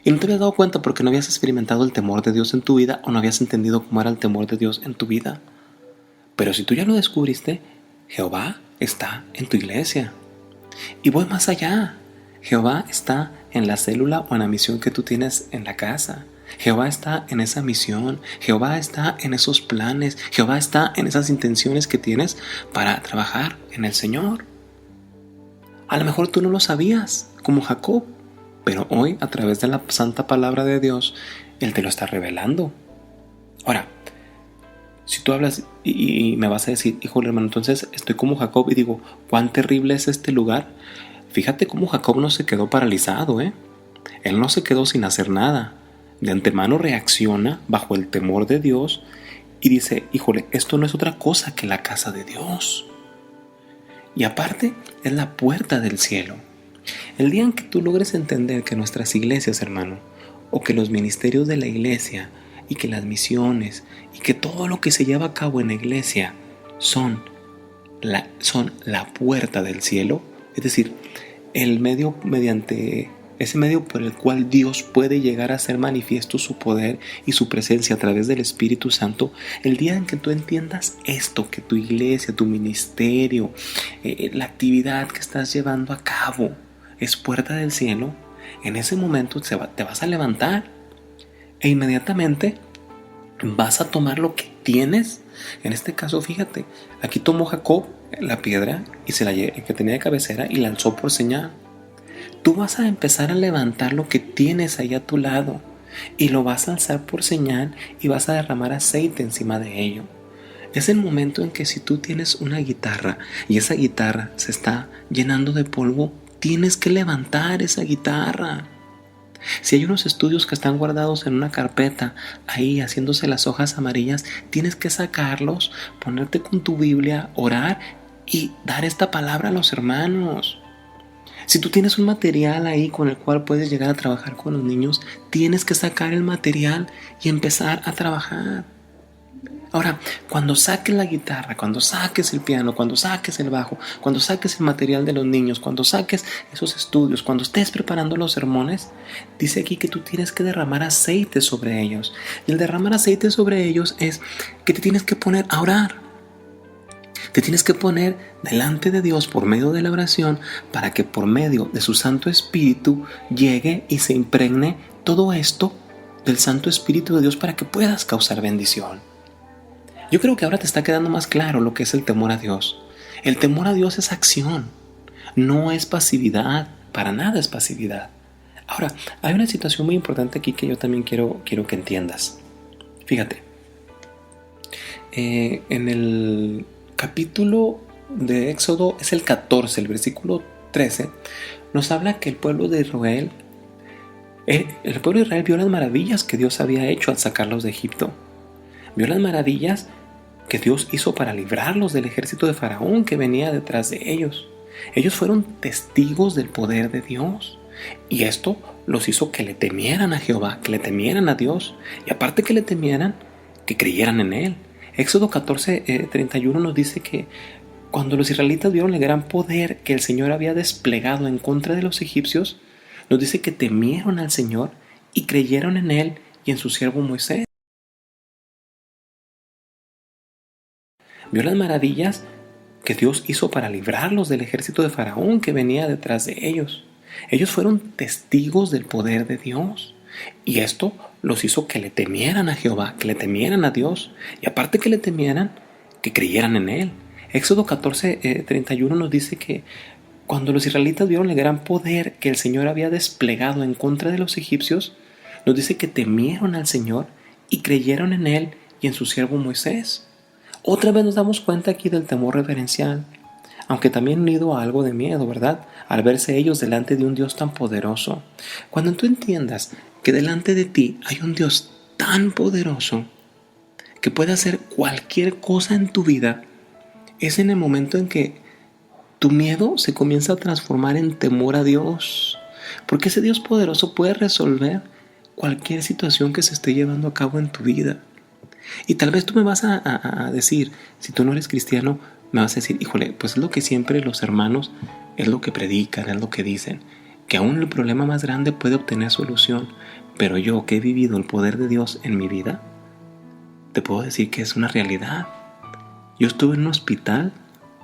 Y no te habías dado cuenta porque no habías experimentado el temor de Dios en tu vida o no habías entendido cómo era el temor de Dios en tu vida. Pero si tú ya lo descubriste, Jehová está en tu iglesia. Y voy más allá. Jehová está en la célula o en la misión que tú tienes en la casa. Jehová está en esa misión. Jehová está en esos planes. Jehová está en esas intenciones que tienes para trabajar en el Señor. A lo mejor tú no lo sabías, como Jacob, pero hoy, a través de la santa palabra de Dios, Él te lo está revelando. Ahora, si tú hablas y me vas a decir, híjole hermano, entonces estoy como Jacob y digo, ¿cuán terrible es este lugar? Fíjate cómo Jacob no se quedó paralizado, Él no se quedó sin hacer nada. De antemano reacciona bajo el temor de Dios y dice, híjole, esto no es otra cosa que la casa de Dios. Y aparte, es la puerta del cielo. El día en que tú logres entender que nuestras iglesias, hermano, o que los ministerios de la iglesia, y que las misiones, y que todo lo que se lleva a cabo en la iglesia son la puerta del cielo, es decir, el medio mediante ese medio por el cual Dios puede llegar a hacer manifiesto su poder y su presencia a través del Espíritu Santo. El día en que tú entiendas esto, que tu iglesia, tu ministerio, la actividad que estás llevando a cabo es puerta del cielo, en ese momento te vas a levantar e inmediatamente vas a tomar lo que tienes. En este caso, fíjate, aquí tomó Jacob la piedra y que tenía de cabecera y la alzó por señal. Tú vas a empezar a levantar lo que tienes ahí a tu lado y lo vas a alzar por señal y vas a derramar aceite encima de ello. Es el momento en que si tú tienes una guitarra y esa guitarra se está llenando de polvo, tienes que levantar esa guitarra. Si hay unos estudios que están guardados en una carpeta, ahí haciéndose las hojas amarillas, tienes que sacarlos, ponerte con tu Biblia, orar y dar esta palabra a los hermanos. Si tú tienes un material ahí con el cual puedes llegar a trabajar con los niños, tienes que sacar el material y empezar a trabajar. Ahora, cuando saques la guitarra, cuando saques el piano, cuando saques el bajo, cuando saques el material de los niños, cuando saques esos estudios, cuando estés preparando los sermones, dice aquí que tú tienes que derramar aceite sobre ellos. Y el derramar aceite sobre ellos es que te tienes que poner a orar. Te tienes que poner delante de Dios por medio de la oración para que por medio de su Santo Espíritu llegue y se impregne todo esto del Santo Espíritu de Dios para que puedas causar bendición. Yo creo que ahora te está quedando más claro lo que es el temor a Dios. El temor a Dios es acción, no es pasividad, para nada es pasividad. Ahora, hay una situación muy importante aquí que yo también quiero que entiendas. Fíjate, en el capítulo de Éxodo es el 14, el versículo 13, nos habla que el pueblo de Israel vio las maravillas que Dios había hecho al sacarlos de Egipto. Vio las maravillas que Dios hizo para librarlos del ejército de Faraón que venía detrás de ellos. Ellos fueron testigos del poder de Dios. Y esto los hizo que le temieran a Jehová, que le temieran a Dios. Y aparte que le temieran, que creyeran en Él. Éxodo 14:31 nos dice que cuando los israelitas vieron el gran poder que el Señor había desplegado en contra de los egipcios, nos dice que temieron al Señor y creyeron en Él y en su siervo Moisés. Vio las maravillas que Dios hizo para librarlos del ejército de Faraón que venía detrás de ellos. Ellos fueron testigos del poder de Dios. Y esto los hizo que le temieran a Jehová, que le temieran a Dios. Y aparte que le temieran, que creyeran en Él. Éxodo 14:31 nos dice que cuando los israelitas vieron el gran poder que el Señor había desplegado en contra de los egipcios, nos dice que temieron al Señor y creyeron en Él y en su siervo Moisés. Otra vez nos damos cuenta aquí del temor reverencial, aunque también unido a algo de miedo, ¿verdad? Al verse ellos delante de un Dios tan poderoso. Cuando tú entiendas que delante de ti hay un Dios tan poderoso que puede hacer cualquier cosa en tu vida, es en el momento en que tu miedo se comienza a transformar en temor a Dios, porque ese Dios poderoso puede resolver cualquier situación que se esté llevando a cabo en tu vida. Y tal vez tú me vas a decir, si tú no eres cristiano, me vas a decir, híjole, pues es lo que siempre los hermanos, es lo que predican, es lo que dicen, que aún el problema más grande puede obtener solución, pero yo que he vivido el poder de Dios en mi vida, te puedo decir que es una realidad. Yo estuve en un hospital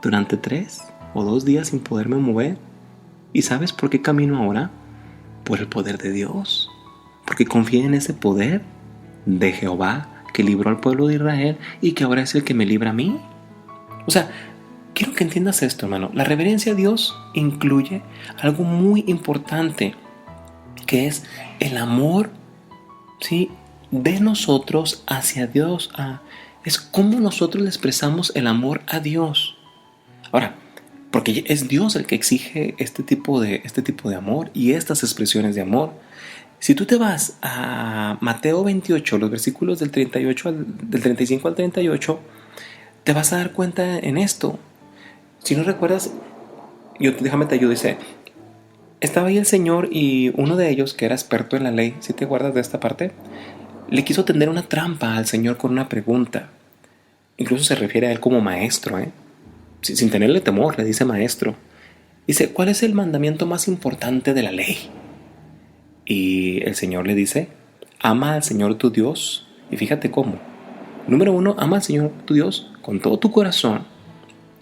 durante 3 o 2 días sin poderme mover. ¿Y sabes por qué camino ahora? Por el poder de Dios. Porque confié en ese poder de Jehová que libró al pueblo de Israel y que ahora es el que me libra a mí. O sea, quiero que entiendas esto, hermano. La reverencia a Dios incluye algo muy importante, que es el amor, ¿sí?, de nosotros hacia Dios. Es cómo nosotros le expresamos el amor a Dios. Ahora, porque es Dios el que exige este tipo de amor y estas expresiones de amor. Si tú te vas a Mateo 28, los versículos del 35 al 38, te vas a dar cuenta en esto. Si no recuerdas, déjame te ayudo. Dice, estaba ahí el Señor y uno de ellos, que era experto en la ley, ¿sí te acuerdas de esta parte? Le quiso tender una trampa al Señor con una pregunta. Incluso se refiere a él como maestro, sin tenerle temor, le dice maestro. Dice, ¿cuál es el mandamiento más importante de la ley? Y el Señor le dice, ama al Señor tu Dios. Y fíjate cómo. Número 1, ama al Señor tu Dios con todo tu corazón.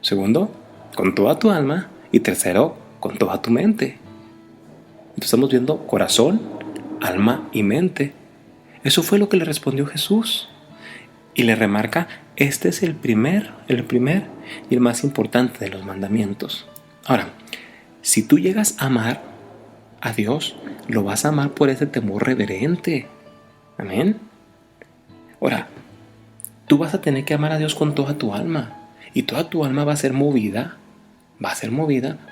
Segundo, con toda tu alma. Y tercero, con toda tu mente. Entonces estamos viendo corazón, alma y mente. Eso fue lo que le respondió Jesús. Y le remarca, este es el primer y el más importante de los mandamientos. Ahora, si tú llegas a amar a Dios, lo vas a amar por ese temor reverente. Amén. Ahora, tú vas a tener que amar a Dios con toda tu alma. Y toda tu alma va a ser movida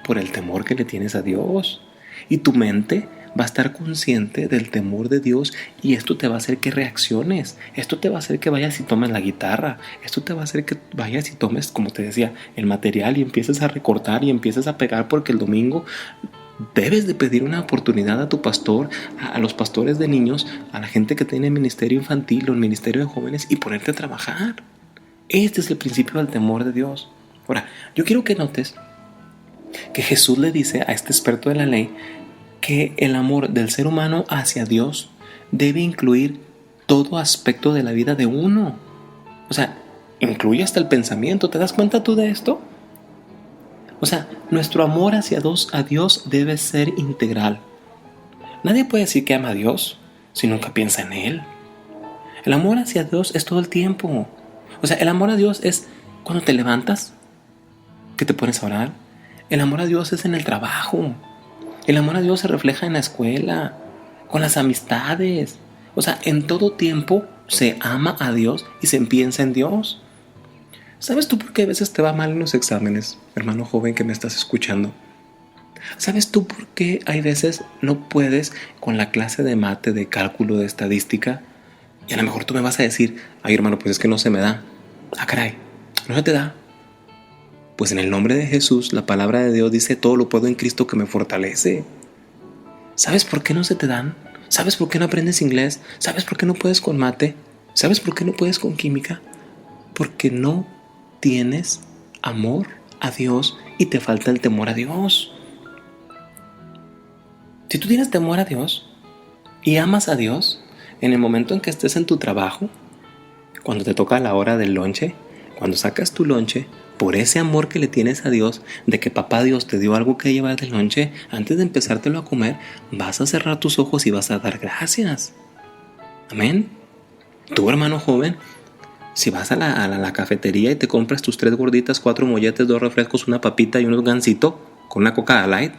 por el temor que le tienes a Dios. Y tu mente va a estar consciente del temor de Dios, y esto te va a hacer que reacciones. Esto te va a hacer que vayas y tomes la guitarra. Esto te va a hacer que vayas y tomes, como te decía, el material y empieces a recortar y empieces a pegar, porque el domingo debes de pedir una oportunidad a tu pastor, a los pastores de niños, a la gente que tiene ministerio infantil o el ministerio de jóvenes, y ponerte a trabajar. Este es el principio del temor de Dios. Ahora, yo quiero que notes que Jesús le dice a este experto de la ley que el amor del ser humano hacia Dios debe incluir todo aspecto de la vida de uno. O sea, incluye hasta el pensamiento. ¿Te das cuenta tú de esto? O sea, nuestro amor hacia Dios debe ser integral. Nadie puede decir que ama a Dios si nunca piensa en Él. El amor hacia Dios es todo el tiempo. O sea, el amor a Dios es cuando te levantas, que te pones a orar. El amor a Dios es en el trabajo. El amor a Dios se refleja en la escuela, con las amistades. O sea, en todo tiempo se ama a Dios y se piensa en Dios. ¿Sabes tú por qué a veces te va mal en los exámenes, hermano joven que me estás escuchando? ¿Sabes tú por qué hay veces no puedes con la clase de mate, de cálculo, de estadística? Y a lo mejor tú me vas a decir, ay hermano, pues es que no se me da. Ah, caray, ¿no se te da? Pues en el nombre de Jesús, la palabra de Dios dice, todo lo puedo en Cristo que me fortalece. ¿Sabes por qué no se te dan? ¿Sabes por qué no aprendes inglés? ¿Sabes por qué no puedes con mate? ¿Sabes por qué no puedes con química? Porque no tienes amor a Dios y te falta el temor a Dios. Si tú tienes temor a Dios y amas a Dios, en el momento en que estés en tu trabajo, cuando te toca la hora del lonche, cuando sacas tu lonche por ese amor que le tienes a Dios, de que papá Dios te dio algo que llevar de lonche, antes de empezártelo a comer, vas a cerrar tus ojos y vas a dar gracias. Amén. Tú, hermano joven, si vas a la cafetería y te compras tus 3 gorditas, 4 molletes, 2 refrescos, una papita y unos gancitos con una Coca Light,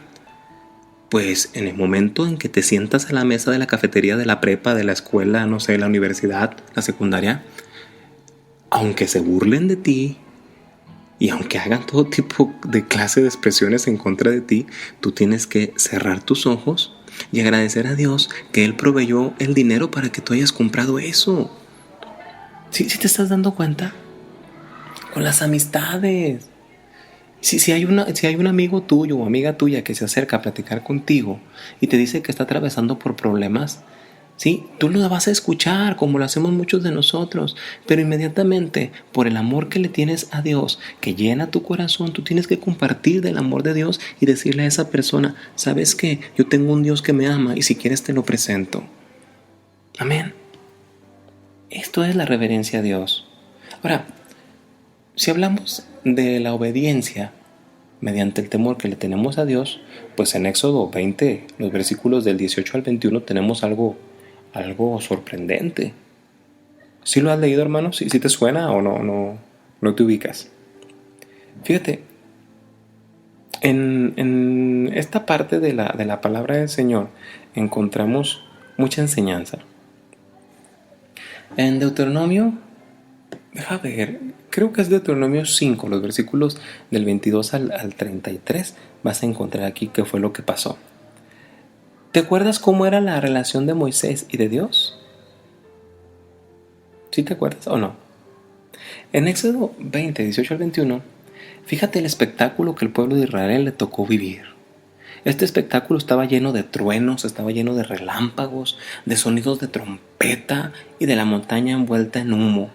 pues en el momento en que te sientas a la mesa de la cafetería de la prepa, de la escuela, no sé, la universidad, la secundaria, aunque se burlen de ti y aunque hagan todo tipo de clase de expresiones en contra de ti, tú tienes que cerrar tus ojos y agradecer a Dios que Él proveyó el dinero para que tú hayas comprado eso. ¿Sí te estás dando cuenta? Con las amistades. Si hay un amigo tuyo o amiga tuya que se acerca a platicar contigo y te dice que está atravesando por problemas, ¿sí? Tú lo vas a escuchar como lo hacemos muchos de nosotros, pero inmediatamente por el amor que le tienes a Dios, que llena tu corazón, tú tienes que compartir del amor de Dios y decirle a esa persona, ¿sabes qué? Yo tengo un Dios que me ama y si quieres te lo presento. Amén. Esto es la reverencia a Dios. Ahora, si hablamos de la obediencia mediante el temor que le tenemos a Dios, pues en Éxodo 20, los versículos del 18 al 21 tenemos algo sorprendente. ¿Sí lo has leído, hermano? ¿Sí te suena o no te ubicas? Fíjate, en esta parte de la palabra del Señor encontramos mucha enseñanza. En Deuteronomio, deja ver, creo que es Deuteronomio 5, los versículos del 22 al 33, vas a encontrar aquí qué fue lo que pasó. ¿Te acuerdas cómo era la relación de Moisés y de Dios? ¿Sí te acuerdas o no? En Éxodo 20, 18 al 21, fíjate el espectáculo que el pueblo de Israel le tocó vivir. Este espectáculo estaba lleno de truenos, estaba lleno de relámpagos, de sonidos de trompeta y de la montaña envuelta en humo.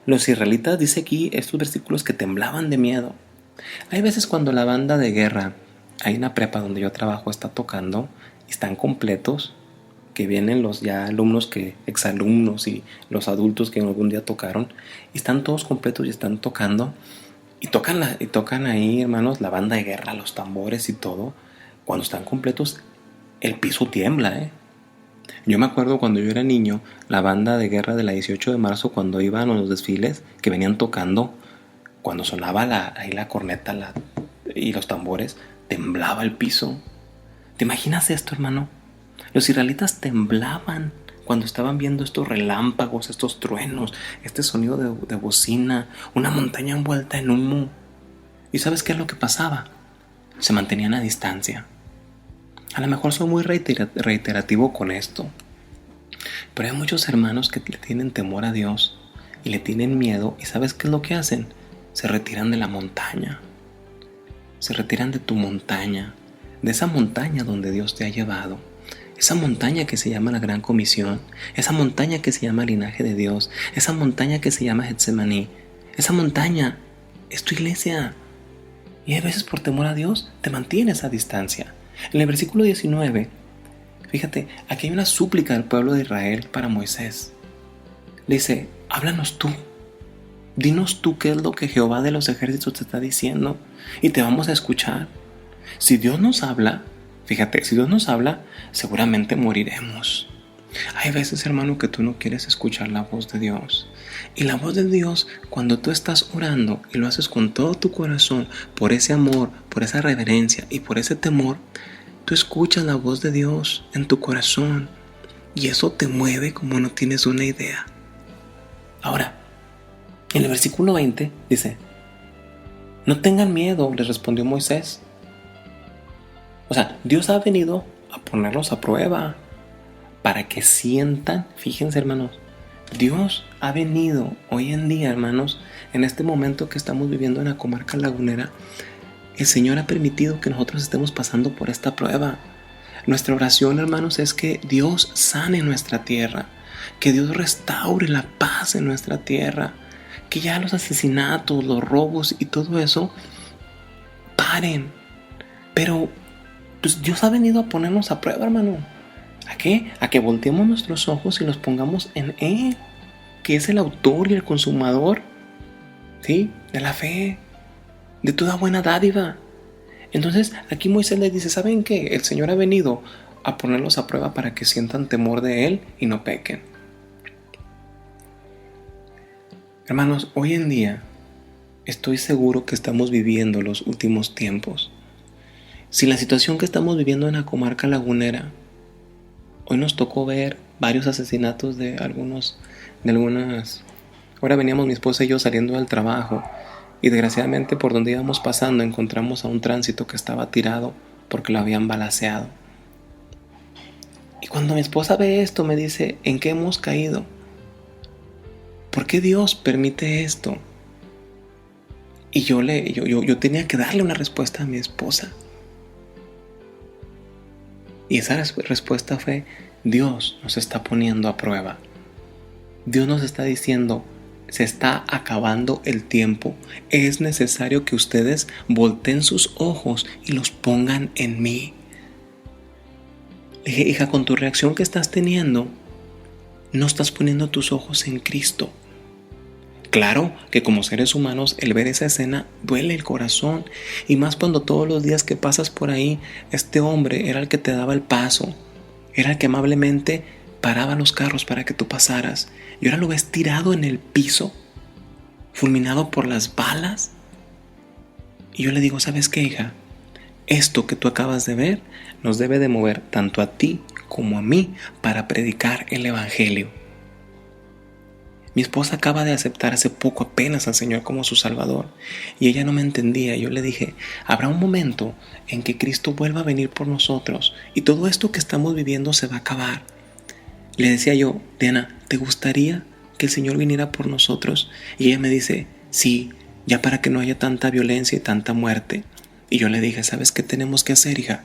Los israelitas, dice aquí estos versículos, que temblaban de miedo. Hay veces cuando la banda de guerra, hay una prepa donde yo trabajo, está tocando y están completos, que vienen los ya alumnos, exalumnos y los adultos que algún día tocaron, y están todos completos y están tocando, y tocan ahí, hermanos, la banda de guerra, los tambores y todo. Cuando están completos, el piso tiembla, Yo me acuerdo cuando yo era niño, la banda de guerra de la 18 de marzo, cuando iban a los desfiles, que venían tocando, cuando sonaba ahí la corneta y los tambores, temblaba el piso. ¿Te imaginas esto, hermano? Los israelitas temblaban cuando estaban viendo estos relámpagos, estos truenos, este sonido de bocina, una montaña envuelta en humo. ¿Y sabes qué es lo que pasaba? Se mantenían a distancia. A lo mejor soy muy reiterativo con esto, pero hay muchos hermanos que le tienen temor a Dios y le tienen miedo, y ¿sabes qué es lo que hacen? Se retiran de la montaña, se retiran de tu montaña, de esa montaña donde Dios te ha llevado, esa montaña que se llama la Gran Comisión, esa montaña que se llama Linaje de Dios, esa montaña que se llama Getsemaní. Esa montaña es tu iglesia, y a veces por temor a Dios te mantienes a distancia. En el versículo 19, fíjate, aquí hay una súplica del pueblo de Israel para Moisés. Le dice, háblanos tú, dinos tú qué es lo que Jehová de los ejércitos te está diciendo y te vamos a escuchar. Si Dios nos habla, fíjate, si Dios nos habla, seguramente moriremos. Hay veces, hermano, que tú no quieres escuchar la voz de Dios. Y la voz de Dios, cuando tú estás orando y lo haces con todo tu corazón, por ese amor, por esa reverencia y por ese temor, tú escuchas la voz de Dios en tu corazón y eso te mueve como no tienes una idea. Ahora, en el versículo 20 dice, no tengan miedo, les respondió Moisés. O sea, Dios ha venido a ponerlos a prueba para que sientan, fíjense, hermanos, Dios ha venido hoy en día, hermanos, en este momento que estamos viviendo en la comarca lagunera, el Señor ha permitido que nosotros estemos pasando por esta prueba. Nuestra oración, hermanos, es que Dios sane nuestra tierra, que Dios restaure la paz en nuestra tierra, que ya los asesinatos, los robos y todo eso paren. Pero pues Dios ha venido a ponernos a prueba, hermano. ¿A qué? A que volteemos nuestros ojos y los pongamos en que es el autor y el consumador, ¿sí?, de la fe. de toda buena dádiva. Entonces aquí Moisés les dice, ¿saben qué? El Señor ha venido a ponerlos a prueba para que sientan temor de Él y no pequen. Hermanos, hoy en día estoy seguro que estamos viviendo los últimos tiempos. Si la situación que estamos viviendo en la comarca lagunera, hoy nos tocó ver varios asesinatos de algunas. Ahora veníamos mi esposa y yo saliendo del trabajo y desgraciadamente por donde íbamos pasando encontramos a un tránsito que estaba tirado porque lo habían balaceado. Y cuando mi esposa ve esto me dice, ¿en qué hemos caído? ¿Por qué Dios permite esto? Y yo tenía que darle una respuesta a mi esposa. Y esa respuesta fue, Dios nos está poniendo a prueba. Dios nos está diciendo, se está acabando el tiempo. Es necesario que ustedes volteen sus ojos y los pongan en mí. Le dije, hija, con tu reacción que estás teniendo, no estás poniendo tus ojos en Cristo. Claro que como seres humanos el ver esa escena duele el corazón, y más cuando todos los días que pasas por ahí este hombre era el que te daba el paso, era el que amablemente paraba los carros para que tú pasaras, y ahora lo ves tirado en el piso, fulminado por las balas. Y yo le digo, ¿sabes qué, hija? Esto que tú acabas de ver nos debe de mover tanto a ti como a mí para predicar el evangelio. Mi esposa acaba de aceptar hace poco apenas al Señor como su Salvador y ella no me entendía. Yo le dije, habrá un momento en que Cristo vuelva a venir por nosotros y todo esto que estamos viviendo se va a acabar. Le decía yo, Diana, ¿te gustaría que el Señor viniera por nosotros? Y ella me dice, sí, ya para que no haya tanta violencia y tanta muerte. Y yo le dije, ¿sabes qué tenemos que hacer, hija?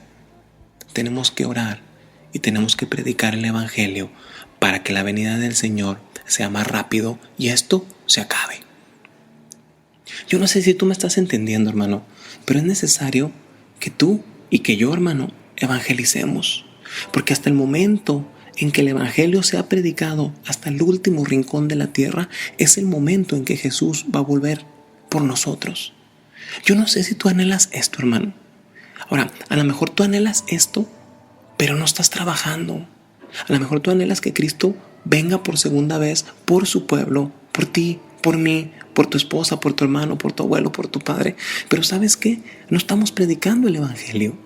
Tenemos que orar y tenemos que predicar el evangelio para que la venida del Señor sea más rápido y esto se acabe. Yo no sé si tú me estás entendiendo, hermano, pero es necesario que tú y que yo, hermano, evangelicemos, porque hasta el momento en que el evangelio sea predicado hasta el último rincón de la tierra, es el momento en que Jesús va a volver por nosotros. Yo no sé si tú anhelas esto, hermano. Ahora, a lo mejor tú anhelas esto, pero no estás trabajando. A lo mejor tú anhelas que Cristo venga por segunda vez por su pueblo, por ti, por mí, por tu esposa, por tu hermano, por tu abuelo, por tu padre. Pero ¿sabes qué? No estamos predicando el evangelio.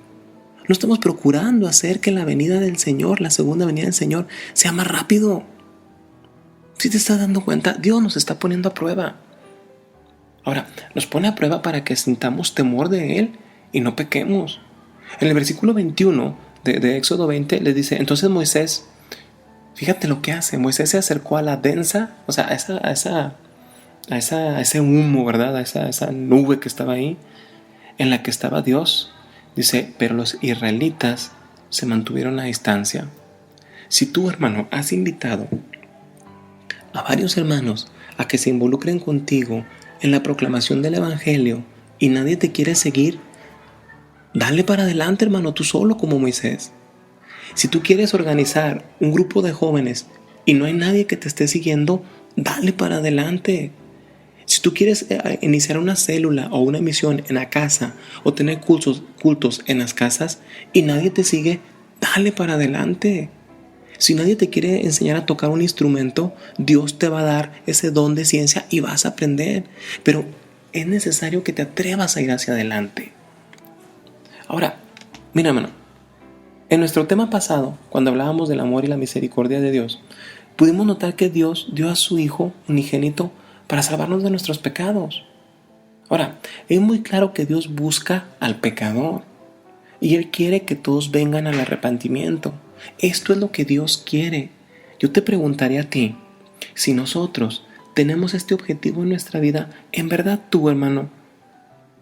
No estamos procurando hacer que la venida del Señor, la segunda venida del Señor, sea más rápido. Si te estás dando cuenta, Dios nos está poniendo a prueba. Ahora, nos pone a prueba para que sintamos temor de Él y no pequemos. En el versículo 21 de Éxodo 20 les dice, entonces Moisés, fíjate lo que hace, Moisés se acercó a la densa, o sea, a ese humo, ¿verdad? A esa nube que estaba ahí, en la que estaba Dios. Dice, pero los israelitas se mantuvieron a distancia. Si tú, hermano, has invitado a varios hermanos a que se involucren contigo en la proclamación del evangelio y nadie te quiere seguir, dale para adelante, hermano, tú solo como Moisés. Si tú quieres organizar un grupo de jóvenes y no hay nadie que te esté siguiendo, dale para adelante. Si tú quieres iniciar una célula o una misión en la casa o tener cultos en las casas y nadie te sigue, dale para adelante. Si nadie te quiere enseñar a tocar un instrumento, Dios te va a dar ese don de ciencia y vas a aprender. Pero es necesario que te atrevas a ir hacia adelante. Ahora, mira, hermano, en nuestro tema pasado, cuando hablábamos del amor y la misericordia de Dios, pudimos notar que Dios dio a su Hijo unigénito para salvarnos de nuestros pecados. Ahora, es muy claro que Dios busca al pecador y Él quiere que todos vengan al arrepentimiento. Esto es lo que Dios quiere. Yo te preguntaría a ti, si nosotros tenemos este objetivo en nuestra vida, ¿en verdad tú, hermano,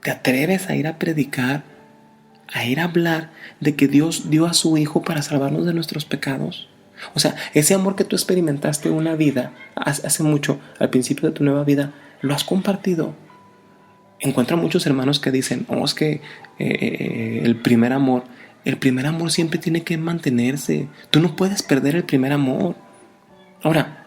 te atreves a ir a predicar, a ir a hablar de que Dios dio a su Hijo para salvarnos de nuestros pecados? O sea, ese amor que tú experimentaste una vida, hace mucho, al principio de tu nueva vida, lo has compartido. Encuentro muchos hermanos que dicen, es que el primer amor siempre tiene que mantenerse. Tú no puedes perder el primer amor. Ahora,